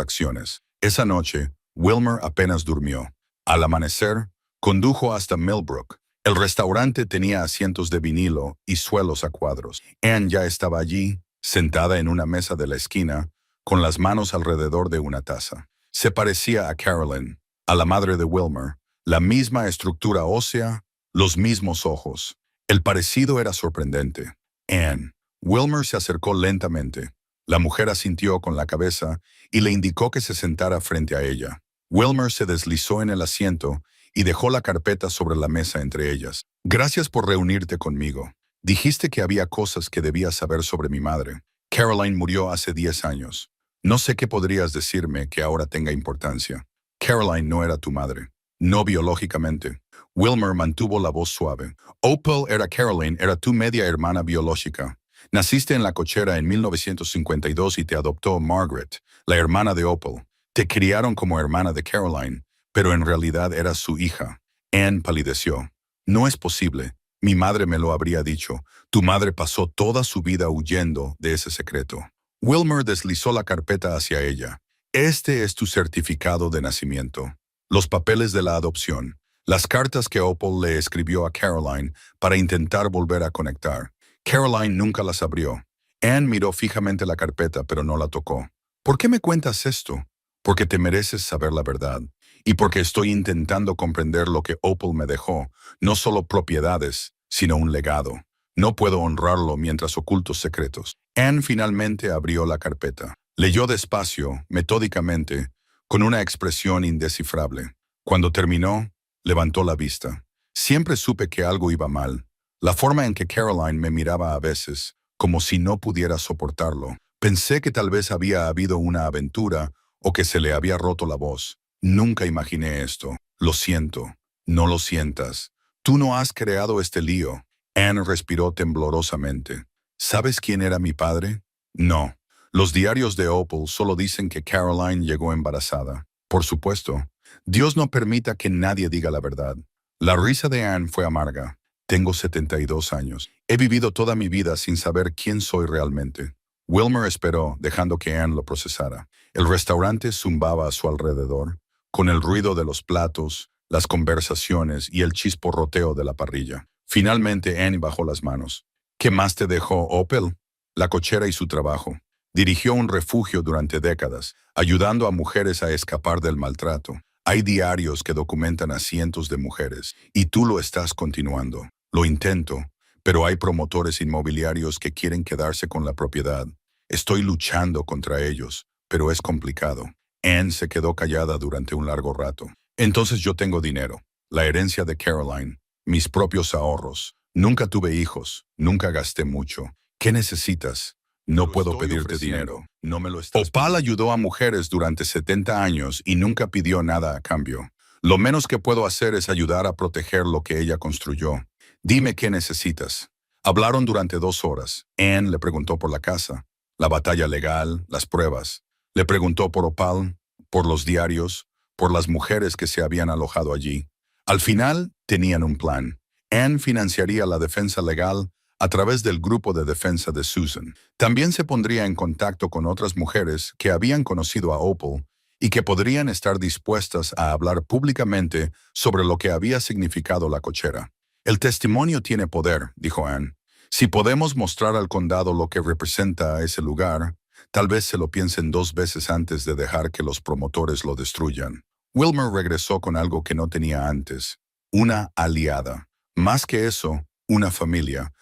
A: acciones. Esa noche, Wilmer apenas durmió. Al amanecer, condujo hasta Millbrook. El restaurante tenía asientos de vinilo y suelos a cuadros. Ann ya estaba allí, sentada en una mesa de la esquina, con las manos alrededor de una taza. Se parecía a Carolyn, a la madre de Wilmer, la misma estructura ósea, los mismos ojos. El parecido era sorprendente. Ann. Wilmer se acercó lentamente. La mujer asintió con la cabeza y le indicó que se sentara frente a ella. Wilmer se deslizó en el asiento y dejó la carpeta sobre la mesa entre ellas. Gracias por reunirte conmigo. Dijiste que había cosas que debías saber sobre mi madre. Caroline murió hace 10 años. No sé qué podrías decirme que ahora tenga importancia. Caroline no era tu madre. No biológicamente. Wilmer mantuvo la voz suave. Opal era tu media hermana biológica. Naciste en la cochera en 1952 y te adoptó Margaret, la hermana de Opal. Te criaron como hermana de Caroline, pero en realidad eras su hija. Ann palideció. No es posible. Mi madre me lo habría dicho. Tu madre pasó toda su vida huyendo de ese secreto. Wilmer deslizó la carpeta hacia ella. Este es tu certificado de nacimiento. Los papeles de la adopción. Las cartas que Opal le escribió a Caroline para intentar volver a conectar. Caroline nunca las abrió. Ann miró fijamente la carpeta, pero no la tocó. ¿Por qué me cuentas esto? Porque te mereces saber la verdad. Y porque estoy intentando comprender lo que Opal me dejó, no solo propiedades, sino un legado. No puedo honrarlo mientras oculto secretos. Ann finalmente abrió la carpeta. Leyó despacio, metódicamente, con una expresión indescifrable. Cuando terminó, levantó la vista. Siempre supe que algo iba mal. La forma en que Caroline me miraba a veces, como si no pudiera soportarlo. Pensé que tal vez había habido una aventura o que se le había roto la voz. Nunca imaginé esto. Lo siento. No lo sientas. Tú no has creado este lío. Ann respiró temblorosamente. ¿Sabes quién era mi padre? No. Los diarios de Opal solo dicen que Caroline llegó embarazada. Por supuesto. Dios no permita que nadie diga la verdad. La risa de Ann fue amarga. Tengo 72 años. He vivido toda mi vida sin saber quién soy realmente. Wilmer esperó, dejando que Ann lo procesara. El restaurante zumbaba a su alrededor, con el ruido de los platos, las conversaciones y el chisporroteo de la parrilla. Finalmente Ann bajó las manos. ¿Qué más te dejó Opal? La cochera y su trabajo. Dirigió un refugio durante décadas, ayudando a mujeres a escapar del maltrato. Hay diarios que documentan a cientos de mujeres, y tú lo estás continuando. Lo intento, pero hay promotores inmobiliarios que quieren quedarse con la propiedad. Estoy luchando contra ellos, pero es complicado. Anne se quedó callada durante un largo rato. Entonces yo tengo dinero, la herencia de Caroline, mis propios ahorros. Nunca tuve hijos, nunca gasté mucho. ¿Qué necesitas? No puedo pedirte dinero. No me lo estás Opal ayudó a mujeres durante 70 años y nunca pidió nada a cambio. Lo menos que puedo hacer es ayudar a proteger lo que ella construyó. Dime qué necesitas. Hablaron durante 2 horas. Anne le preguntó por la casa, la batalla legal, las pruebas. Le preguntó por Opal, por los diarios, por las mujeres que se habían alojado allí. Al final, tenían un plan. Anne financiaría la defensa legal a través del grupo de defensa de Susan. También se pondría en contacto con otras mujeres que habían conocido a Opal y que podrían estar dispuestas a hablar públicamente sobre lo que había significado la cochera. El testimonio tiene poder, dijo Anne. Si podemos mostrar al condado lo que representa a ese lugar, tal vez se lo piensen 2 veces antes de dejar que los promotores lo destruyan. Wilmer regresó con algo que no tenía antes, una aliada. Más que eso, una familia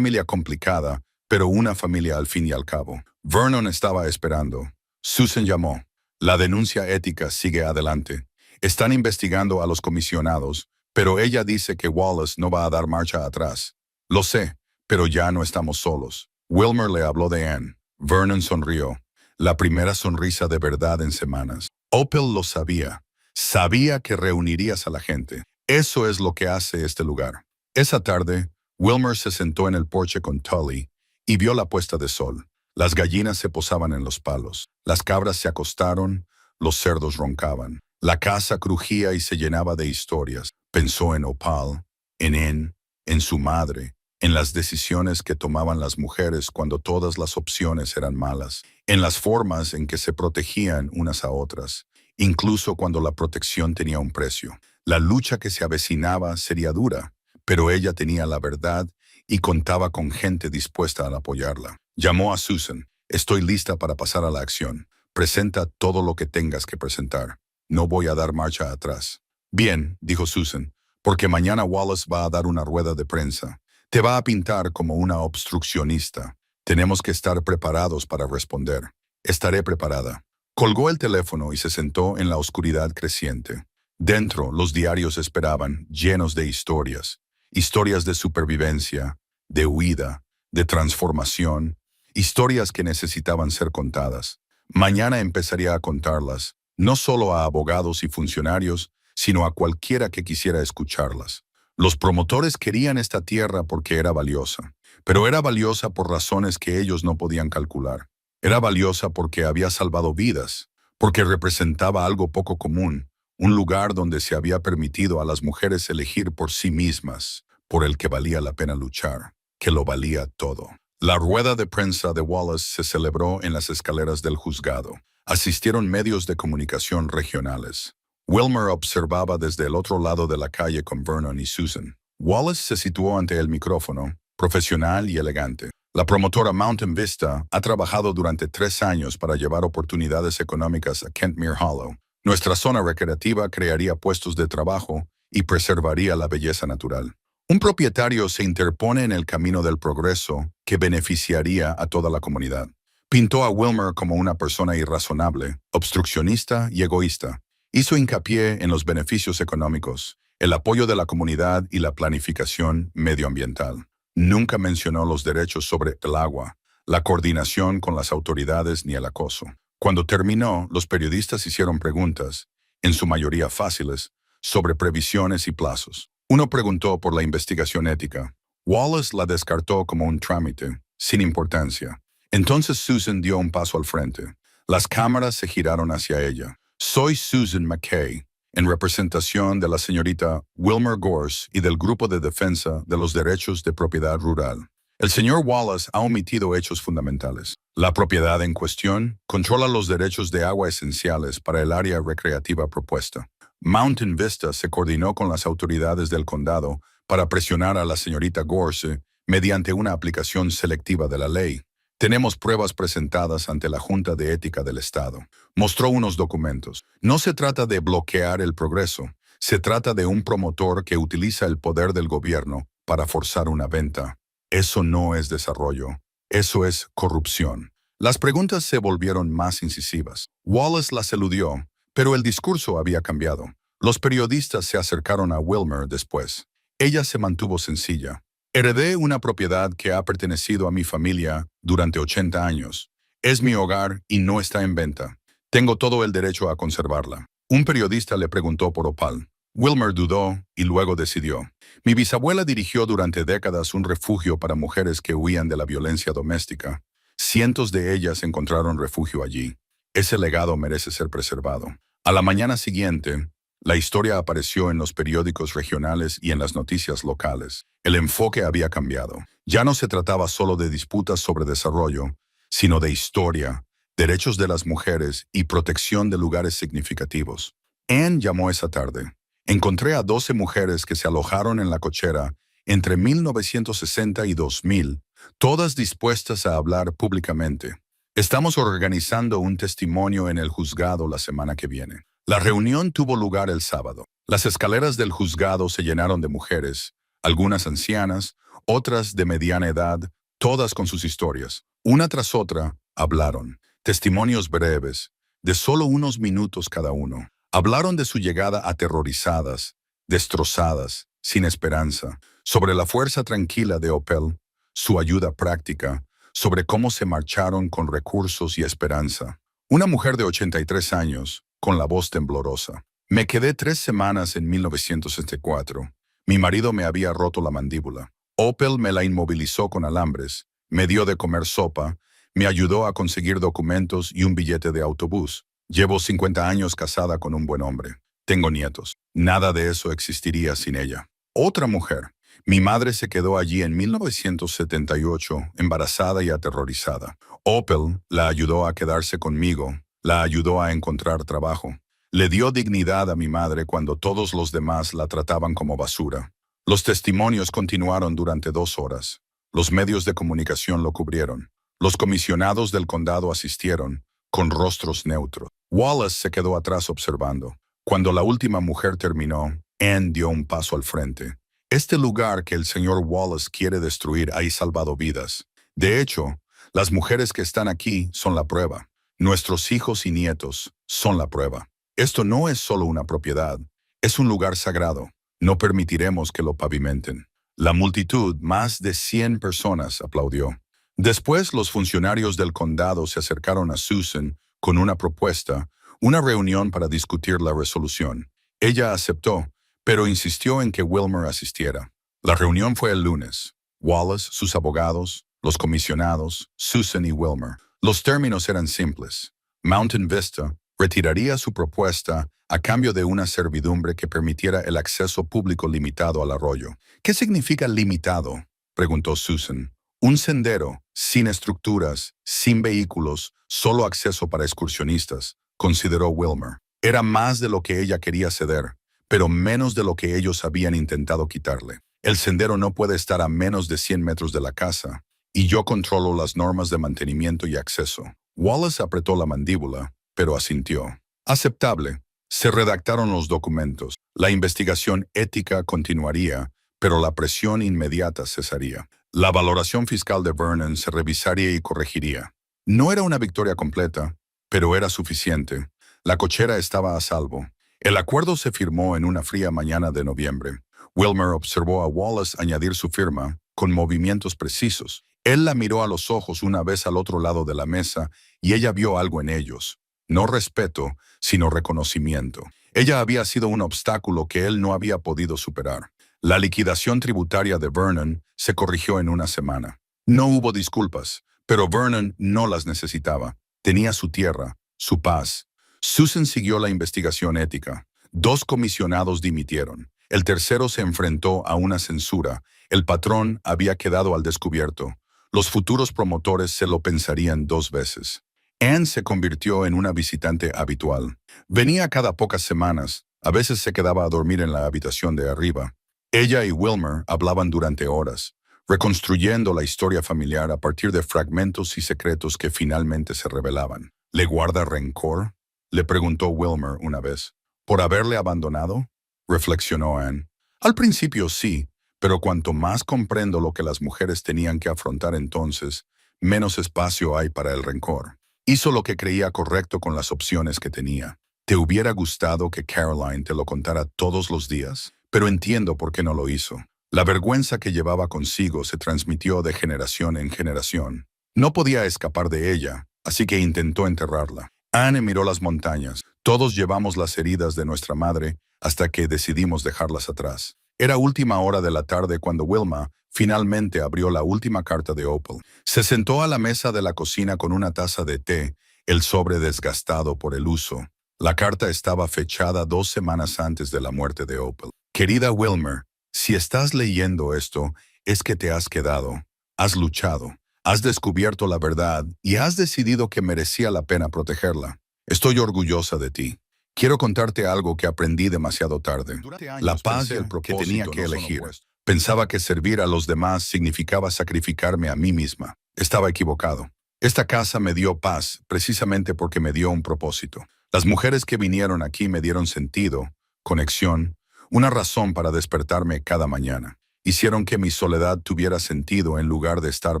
A: complicada, pero una familia al fin y al cabo. Vernon estaba esperando. Susan llamó. La denuncia ética sigue adelante. Están investigando a los comisionados, pero ella dice que Wallace no va a dar marcha atrás. Lo sé, pero ya no estamos solos. Wilmer le habló de Anne. Vernon sonrió. La primera sonrisa de verdad en semanas. Opal lo sabía. Sabía que reunirías a la gente. Eso es lo que hace este lugar. Esa tarde, Wilmer se sentó en el porche con Tully y vio la puesta de sol. Las gallinas se posaban en los palos. Las cabras se acostaron, los cerdos roncaban. La casa crujía y se llenaba de historias. Pensó en Opal, en Anne, en su madre, en las decisiones que tomaban las mujeres cuando todas las opciones eran malas, en las formas en que se protegían unas a otras, incluso cuando la protección tenía un precio. La lucha que se avecinaba sería dura, pero ella tenía la verdad y contaba con gente dispuesta a apoyarla. Llamó a Susan. Estoy lista para pasar a la acción. Presenta todo lo que tengas que presentar. No voy a dar marcha atrás. Bien, dijo Susan, porque mañana Wallace va a dar una rueda de prensa. Te va a pintar como una obstruccionista. Tenemos que estar preparados para responder. Estaré preparada. Colgó el teléfono y se sentó en la oscuridad creciente. Dentro, los diarios esperaban, llenos de historias. Historias de supervivencia, de huida, de transformación. Historias que necesitaban ser contadas. Mañana empezaría a contarlas, no solo a abogados y funcionarios, sino a cualquiera que quisiera escucharlas. Los promotores querían esta tierra porque era valiosa, pero era valiosa por razones que ellos no podían calcular. Era valiosa porque había salvado vidas, porque representaba algo poco común, un lugar donde se había permitido a las mujeres elegir por sí mismas, por el que valía la pena luchar, que lo valía todo. La rueda de prensa de Wallace se celebró en las escaleras del juzgado. Asistieron medios de comunicación regionales. Wilmer observaba desde el otro lado de la calle con Vernon y Susan. Wallace se situó ante el micrófono, profesional y elegante. La promotora Mountain Vista ha trabajado durante 3 años para llevar oportunidades económicas a Kentmere Hollow. Nuestra zona recreativa crearía puestos de trabajo y preservaría la belleza natural. Un propietario se interpone en el camino del progreso que beneficiaría a toda la comunidad. Pintó a Wilmer como una persona irrazonable, obstruccionista y egoísta. Hizo hincapié en los beneficios económicos, el apoyo de la comunidad y la planificación medioambiental. Nunca mencionó los derechos sobre el agua, la coordinación con las autoridades ni el acoso. Cuando terminó, los periodistas hicieron preguntas, en su mayoría fáciles, sobre previsiones y plazos. Uno preguntó por la investigación ética. Wallace la descartó como un trámite, sin importancia. Entonces Susan dio un paso al frente. Las cámaras se giraron hacia ella. Soy Susan McKay, en representación de la señorita Wilmer Gorse y del Grupo de Defensa de los Derechos de Propiedad Rural. El señor Wallace ha omitido hechos fundamentales. La propiedad en cuestión controla los derechos de agua esenciales para el área recreativa propuesta. Mountain Vista se coordinó con las autoridades del condado para presionar a la señorita Gorse mediante una aplicación selectiva de la ley. Tenemos pruebas presentadas ante la Junta de Ética del Estado. Mostró unos documentos. No se trata de bloquear el progreso. Se trata de un promotor que utiliza el poder del gobierno para forzar una venta. Eso no es desarrollo. Eso es corrupción. Las preguntas se volvieron más incisivas. Wallace las eludió, pero el discurso había cambiado. Los periodistas se acercaron a Wilmer después. Ella se mantuvo sencilla. Heredé una propiedad que ha pertenecido a mi familia durante 80 años. Es mi hogar y no está en venta. Tengo todo el derecho a conservarla. Un periodista le preguntó por Opal. Wilmer dudó y luego decidió. Mi bisabuela dirigió durante décadas un refugio para mujeres que huían de la violencia doméstica. Cientos de ellas encontraron refugio allí. Ese legado merece ser preservado. A la mañana siguiente, la historia apareció en los periódicos regionales y en las noticias locales. El enfoque había cambiado. Ya no se trataba solo de disputas sobre desarrollo, sino de historia, derechos de las mujeres y protección de lugares significativos. Anne llamó esa tarde. Encontré a 12 mujeres que se alojaron en la cochera entre 1960 y 2000, todas dispuestas a hablar públicamente. Estamos organizando un testimonio en el juzgado la semana que viene. La reunión tuvo lugar el sábado. Las escaleras del juzgado se llenaron de mujeres, algunas ancianas, otras de mediana edad, todas con sus historias. Una tras otra, hablaron. Testimonios breves, de solo unos minutos cada uno. Hablaron de su llegada aterrorizadas, destrozadas, sin esperanza, sobre la fuerza tranquila de Opal, su ayuda práctica, sobre cómo se marcharon con recursos y esperanza. Una mujer de 83 años, con la voz temblorosa. Me quedé 3 semanas en 1964. Mi marido me había roto la mandíbula. Opal me la inmovilizó con alambres, me dio de comer sopa, me ayudó a conseguir documentos y un billete de autobús. Llevo 50 años casada con un buen hombre. Tengo nietos. Nada de eso existiría sin ella. Otra mujer. Mi madre se quedó allí en 1978, embarazada y aterrorizada. Opal la ayudó a quedarse conmigo, la ayudó a encontrar trabajo. Le dio dignidad a mi madre cuando todos los demás la trataban como basura. Los testimonios continuaron durante 2 horas. Los medios de comunicación lo cubrieron. Los comisionados del condado asistieron, con rostros neutros. Wallace se quedó atrás observando. Cuando la última mujer terminó, Anne dio un paso al frente. Este lugar que el señor Wallace quiere destruir ha salvado vidas. De hecho, las mujeres que están aquí son la prueba. Nuestros hijos y nietos son la prueba. Esto no es solo una propiedad, es un lugar sagrado. No permitiremos que lo pavimenten. La multitud, más de 100 personas, aplaudió. Después, los funcionarios del condado se acercaron a Susan con una propuesta, una reunión para discutir la resolución. Ella aceptó, pero insistió en que Wilmer asistiera. La reunión fue el lunes. Wallace, sus abogados, los comisionados, Susan y Wilmer. Los términos eran simples. Mountain Vista retiraría su propuesta a cambio de una servidumbre que permitiera el acceso público limitado al arroyo. ¿Qué significa limitado?, preguntó Susan. Un sendero, sin estructuras, sin vehículos, solo acceso para excursionistas, consideró Wilmer. Era más de lo que ella quería ceder, pero menos de lo que ellos habían intentado quitarle. El sendero no puede estar a menos de 100 metros de la casa, y yo controlo las normas de mantenimiento y acceso. Wallace apretó la mandíbula, pero asintió. Aceptable. Se redactaron los documentos. La investigación ética continuaría, pero la presión inmediata cesaría. La valoración fiscal de Vernon se revisaría y corregiría. No era una victoria completa, pero era suficiente. La cochera estaba a salvo. El acuerdo se firmó en una fría mañana de noviembre. Wilmer observó a Wallace añadir su firma, con movimientos precisos. Él la miró a los ojos una vez al otro lado de la mesa y ella vio algo en ellos. No respeto, sino reconocimiento. Ella había sido un obstáculo que él no había podido superar. La liquidación tributaria de Vernon se corrigió en una semana. No hubo disculpas, pero Vernon no las necesitaba. Tenía su tierra, su paz. Susan siguió la investigación ética. 2 comisionados dimitieron. El tercero se enfrentó a una censura. El patrón había quedado al descubierto. Los futuros promotores se lo pensarían 2 veces. Anne se convirtió en una visitante habitual. Venía cada pocas semanas. A veces se quedaba a dormir en la habitación de arriba. Ella y Wilmer hablaban durante horas. reconstruyendo la historia familiar a partir de fragmentos y secretos que finalmente se revelaban. ¿Le guarda rencor?, le preguntó Wilmer una vez. ¿Por haberle abandonado?, reflexionó Anne. Al principio sí, pero cuanto más comprendo lo que las mujeres tenían que afrontar entonces, menos espacio hay para el rencor. Hizo lo que creía correcto con las opciones que tenía. ¿Te hubiera gustado que Caroline te lo contara todos los días? Pero entiendo por qué no lo hizo. La vergüenza que llevaba consigo se transmitió de generación en generación. No podía escapar de ella, así que intentó enterrarla. Anne miró las montañas. Todos llevamos las heridas de nuestra madre hasta que decidimos dejarlas atrás. Era última hora de la tarde cuando Wilma finalmente abrió la última carta de Opal. Se sentó a la mesa de la cocina con una taza de té, el sobre desgastado por el uso. La carta estaba fechada 2 semanas antes de la muerte de Opal. Querida Wilmer, si estás leyendo esto, es que te has quedado, has luchado, has descubierto la verdad y has decidido que merecía la pena protegerla. Estoy orgullosa de ti. Quiero contarte algo que aprendí demasiado tarde. La paz y el propósito que tenía que elegir. Pensaba que servir a los demás significaba sacrificarme a mí misma. Estaba equivocado. Esta casa me dio paz precisamente porque me dio un propósito. Las mujeres que vinieron aquí me dieron sentido, conexión, una razón para despertarme cada mañana. Hicieron que mi soledad tuviera sentido en lugar de estar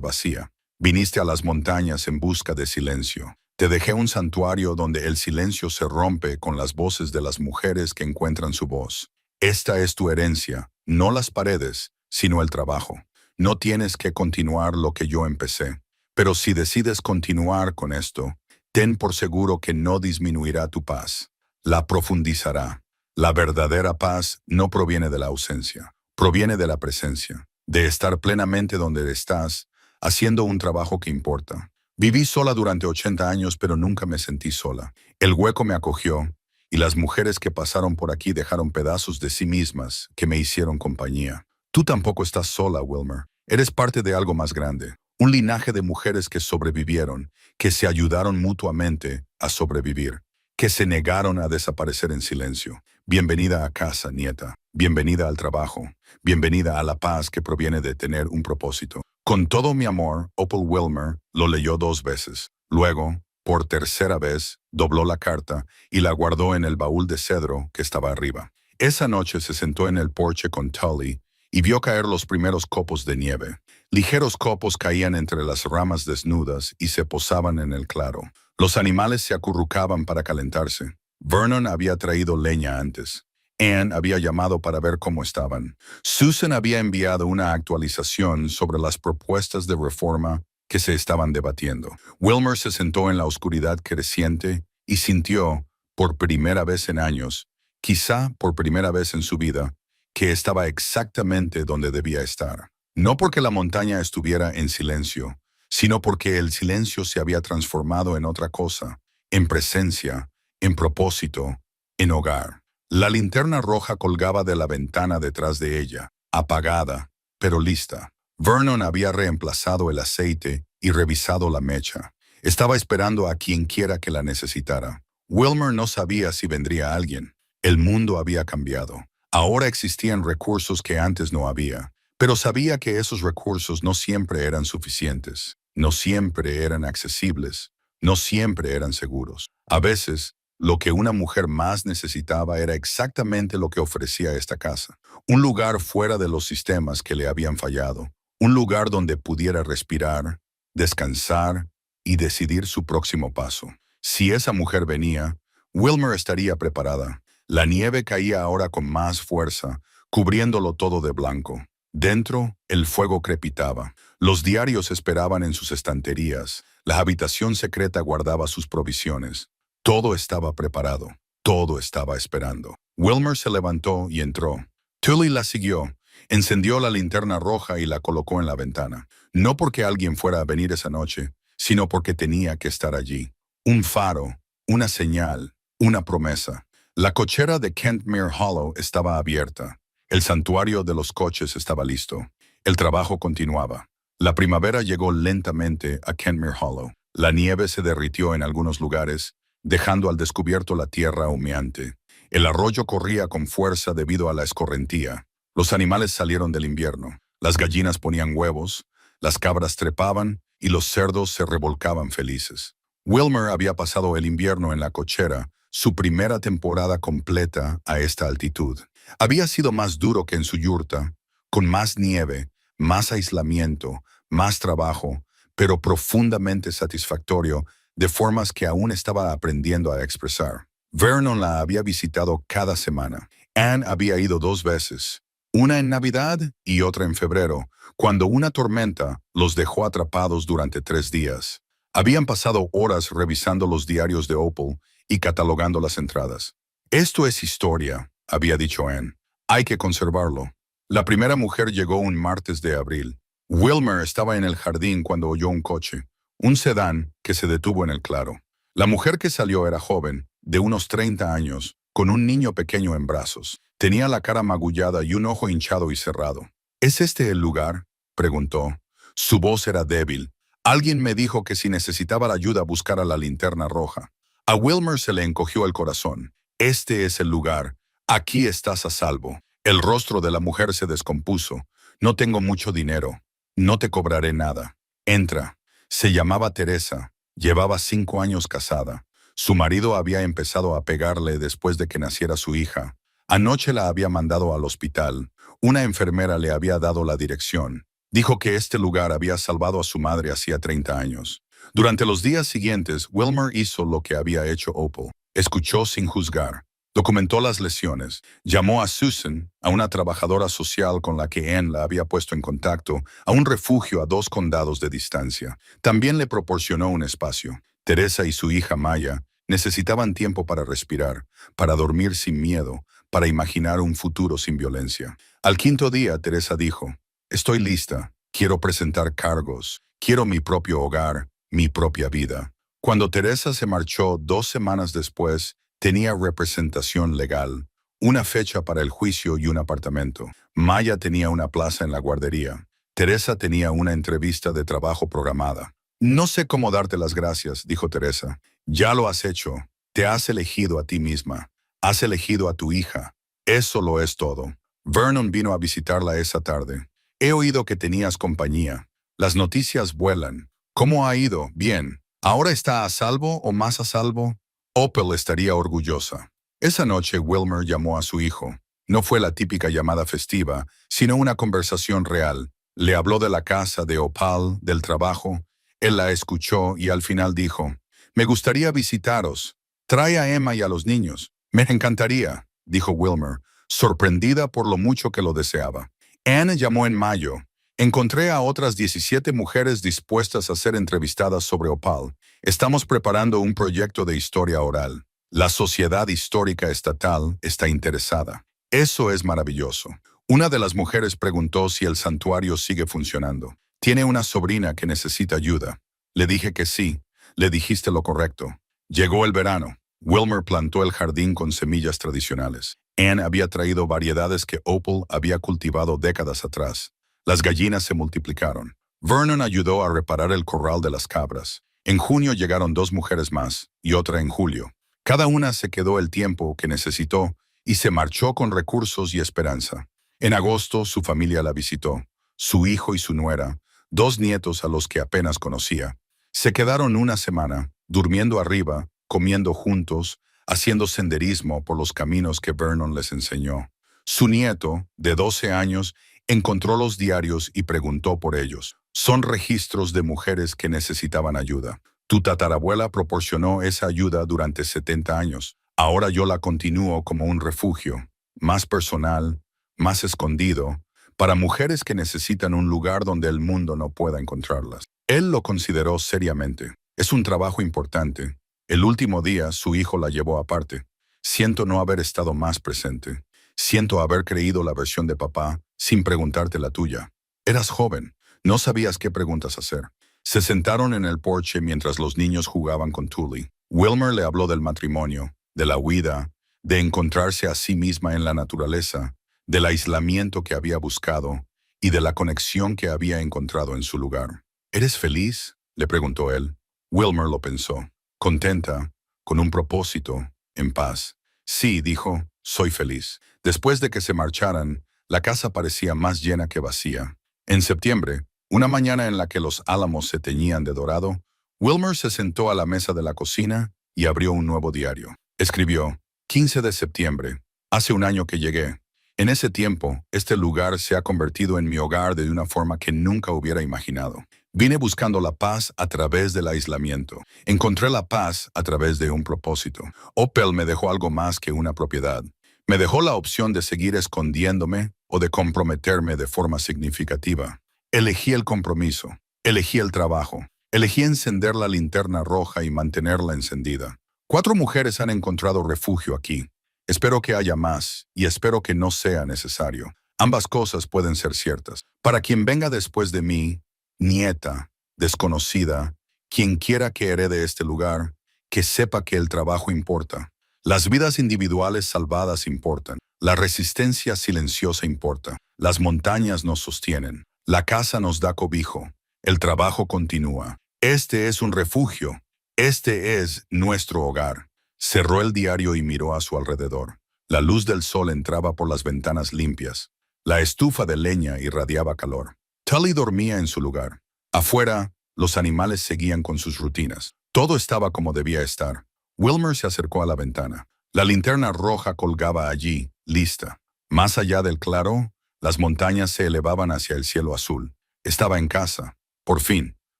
A: vacía. Viniste a las montañas en busca de silencio. Te dejé un santuario donde el silencio se rompe con las voces de las mujeres que encuentran su voz. Esta es tu herencia, no las paredes, sino el trabajo. No tienes que continuar lo que yo empecé. Pero si decides continuar con esto, ten por seguro que no disminuirá tu paz. La profundizará. La verdadera paz no proviene de la ausencia, proviene de la presencia, de estar plenamente donde estás, haciendo un trabajo que importa. Viví sola durante 80 años, pero nunca me sentí sola. El hueco me acogió, y las mujeres que pasaron por aquí dejaron pedazos de sí mismas que me hicieron compañía. Tú tampoco estás sola, Wilmer. Eres parte de algo más grande. Un linaje de mujeres que sobrevivieron, que se ayudaron mutuamente a sobrevivir, que se negaron a desaparecer en silencio. Bienvenida a casa, nieta. Bienvenida al trabajo. Bienvenida a la paz que proviene de tener un propósito. Con todo mi amor, Opal Wilmer lo leyó 2 veces. Luego, por tercera vez, dobló la carta y la guardó en el baúl de cedro que estaba arriba. Esa noche se sentó en el porche con Tully y vio caer los primeros copos de nieve. Ligeros copos caían entre las ramas desnudas y se posaban en el claro. Los animales se acurrucaban para calentarse. Vernon había traído leña antes. Anne había llamado para ver cómo estaban. Susan había enviado una actualización sobre las propuestas de reforma que se estaban debatiendo. Wilmer se sentó en la oscuridad creciente y sintió, por primera vez en años, quizá por primera vez en su vida, que estaba exactamente donde debía estar. No porque la montaña estuviera en silencio, sino porque el silencio se había transformado en otra cosa, en presencia, en propósito, en hogar. La linterna roja colgaba de la ventana detrás de ella, apagada, pero lista. Vernon había reemplazado el aceite y revisado la mecha. Estaba esperando a quien quiera que la necesitara. Wilmer no sabía si vendría alguien. El mundo había cambiado. Ahora existían recursos que antes no había, pero sabía que esos recursos no siempre eran suficientes, no siempre eran accesibles, no siempre eran seguros. A veces, lo que una mujer más necesitaba era exactamente lo que ofrecía esta casa. Un lugar fuera de los sistemas que le habían fallado. Un lugar donde pudiera respirar, descansar y decidir su próximo paso. Si esa mujer venía, Wilmer estaría preparada. La nieve caía ahora con más fuerza, cubriéndolo todo de blanco. Dentro, el fuego crepitaba. Los diarios esperaban en sus estanterías. La habitación secreta guardaba sus provisiones. Todo estaba preparado. Todo estaba esperando. Wilmer se levantó y entró. Tully la siguió. Encendió la linterna roja y la colocó en la ventana. No porque alguien fuera a venir esa noche, sino porque tenía que estar allí. Un faro, una señal, una promesa. La cochera de Kentmere Hollow estaba abierta. El santuario de los coches estaba listo. El trabajo continuaba. La primavera llegó lentamente a Kentmere Hollow. La nieve se derritió en algunos lugares, dejando al descubierto la tierra humeante. El arroyo corría con fuerza debido a la escorrentía. Los animales salieron del invierno. Las gallinas ponían huevos, las cabras trepaban y los cerdos se revolcaban felices. Wilmer había pasado el invierno en la cochera, su primera temporada completa a esta altitud. Había sido más duro que en su yurta, con más nieve, más aislamiento, más trabajo, pero profundamente satisfactorio, de formas que aún estaba aprendiendo a expresar. Vernon la había visitado cada semana. Anne había ido 2 veces, una en Navidad y otra en febrero, cuando una tormenta los dejó atrapados durante 3 días. Habían pasado horas revisando los diarios de Opal y catalogando las entradas. Esto es historia, había dicho Anne. Hay que conservarlo. La primera mujer llegó un martes de abril. Wilmer estaba en el jardín cuando oyó un coche, un sedán que se detuvo en el claro. La mujer que salió era joven, de unos 30 años, con un niño pequeño en brazos. Tenía la cara magullada y un ojo hinchado y cerrado. ¿Es este el lugar?, preguntó. Su voz era débil. Alguien me dijo que si necesitaba la ayuda buscara la linterna roja. A Wilmer se le encogió el corazón. Este es el lugar. Aquí estás a salvo. El rostro de la mujer se descompuso. No tengo mucho dinero. No te cobraré nada. Entra. Se llamaba Teresa. Llevaba 5 años casada. Su marido había empezado a pegarle después de que naciera su hija. Anoche la había mandado al hospital. Una enfermera le había dado la dirección. Dijo que este lugar había salvado a su madre hacía 30 años. Durante los días siguientes, Wilmer hizo lo que había hecho Opal. Escuchó sin juzgar. Documentó las lesiones. Llamó a Susan, a una trabajadora social con la que Anne la había puesto en contacto, a un refugio a 2 condados de distancia. También le proporcionó un espacio. Teresa y su hija Maya necesitaban tiempo para respirar, para dormir sin miedo, para imaginar un futuro sin violencia. Al 5.º día, Teresa dijo: «Estoy lista. Quiero presentar cargos. Quiero mi propio hogar, mi propia vida». Cuando Teresa se marchó 2 semanas después, tenía representación legal, una fecha para el juicio y un apartamento. Maya tenía una plaza en la guardería. Teresa tenía una entrevista de trabajo programada. «No sé cómo darte las gracias», dijo Teresa. «Ya lo has hecho. Te has elegido a ti misma. Has elegido a tu hija. Eso lo es todo». Vernon vino a visitarla esa tarde. «He oído que tenías compañía. Las noticias vuelan. ¿Cómo ha ido? Bien. ¿Ahora está a salvo o más a salvo?» Opal estaría orgullosa. Esa noche Wilmer llamó a su hijo. No fue la típica llamada festiva, sino una conversación real. Le habló de la casa, de Opal, del trabajo. Él la escuchó y al final dijo: «Me gustaría visitaros. Trae a Emma y a los niños». «Me encantaría», dijo Wilmer, sorprendida por lo mucho que lo deseaba. Anne llamó en mayo. «Encontré a otras 17 mujeres dispuestas a ser entrevistadas sobre Opal. Estamos preparando un proyecto de historia oral. La Sociedad Histórica Estatal está interesada». «Eso es maravilloso». Una de las mujeres preguntó si el santuario sigue funcionando. «Tiene una sobrina que necesita ayuda». Le dije que sí. Le dijiste lo correcto. Llegó el verano. Wilmer plantó el jardín con semillas tradicionales. Anne había traído variedades que Opal había cultivado décadas atrás. Las gallinas se multiplicaron. Vernon ayudó a reparar el corral de las cabras. En junio llegaron 2 mujeres más, y otra en julio. Cada una se quedó el tiempo que necesitó y se marchó con recursos y esperanza. En agosto su familia la visitó. Su hijo y su nuera, 2 nietos a los que apenas conocía. Se quedaron una semana, durmiendo arriba, comiendo juntos, haciendo senderismo por los caminos que Vernon les enseñó. Su nieto, de 12 años, encontró los diarios y preguntó por ellos. Son registros de mujeres que necesitaban ayuda. Tu tatarabuela proporcionó esa ayuda durante 70 años. Ahora yo la continúo como un refugio, más personal, más escondido, para mujeres que necesitan un lugar donde el mundo no pueda encontrarlas. Él lo consideró seriamente. Es un trabajo importante. El último día su hijo la llevó aparte. Siento no haber estado más presente. Siento haber creído la versión de papá sin preguntarte la tuya. Eras joven. No sabías qué preguntas hacer. Se sentaron en el porche mientras los niños jugaban con Tully. Wilmer le habló del matrimonio, de la huida, de encontrarse a sí misma en la naturaleza, del aislamiento que había buscado y de la conexión que había encontrado en su lugar. ¿Eres feliz?, le preguntó él. Wilmer lo pensó. Contenta, con un propósito, en paz. Sí, dijo, soy feliz. Después de que se marcharan, la casa parecía más llena que vacía. En septiembre, una mañana en la que los álamos se teñían de dorado, Wilmer se sentó a la mesa de la cocina y abrió un nuevo diario. Escribió, 15 de septiembre, hace un año que llegué. En ese tiempo, este lugar se ha convertido en mi hogar de una forma que nunca hubiera imaginado. Vine buscando la paz a través del aislamiento. Encontré la paz a través de un propósito. Opel me dejó algo más que una propiedad. Me dejó la opción de seguir escondiéndome o de comprometerme de forma significativa. Elegí el compromiso. Elegí el trabajo. Elegí encender la linterna roja y mantenerla encendida. 4 mujeres han encontrado refugio aquí. Espero que haya más y espero que no sea necesario. Ambas cosas pueden ser ciertas. Para quien venga después de mí, nieta, desconocida, quien quiera que herede este lugar, que sepa que el trabajo importa. Las vidas individuales salvadas importan. La resistencia silenciosa importa. Las montañas nos sostienen. La casa nos da cobijo. El trabajo continúa. Este es un refugio. Este es nuestro hogar. Cerró el diario y miró a su alrededor. La luz del sol entraba por las ventanas limpias. La estufa de leña irradiaba calor. Tully dormía en su lugar. Afuera, los animales seguían con sus rutinas. Todo estaba como debía estar. Wilmer se acercó a la ventana. La linterna roja colgaba allí, lista. Más allá del claro, las montañas se elevaban hacia el cielo azul. Estaba en casa, por fin,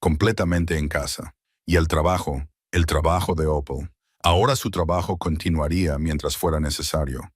A: completamente en casa. Y el trabajo de Opel. Ahora su trabajo continuaría mientras fuera necesario.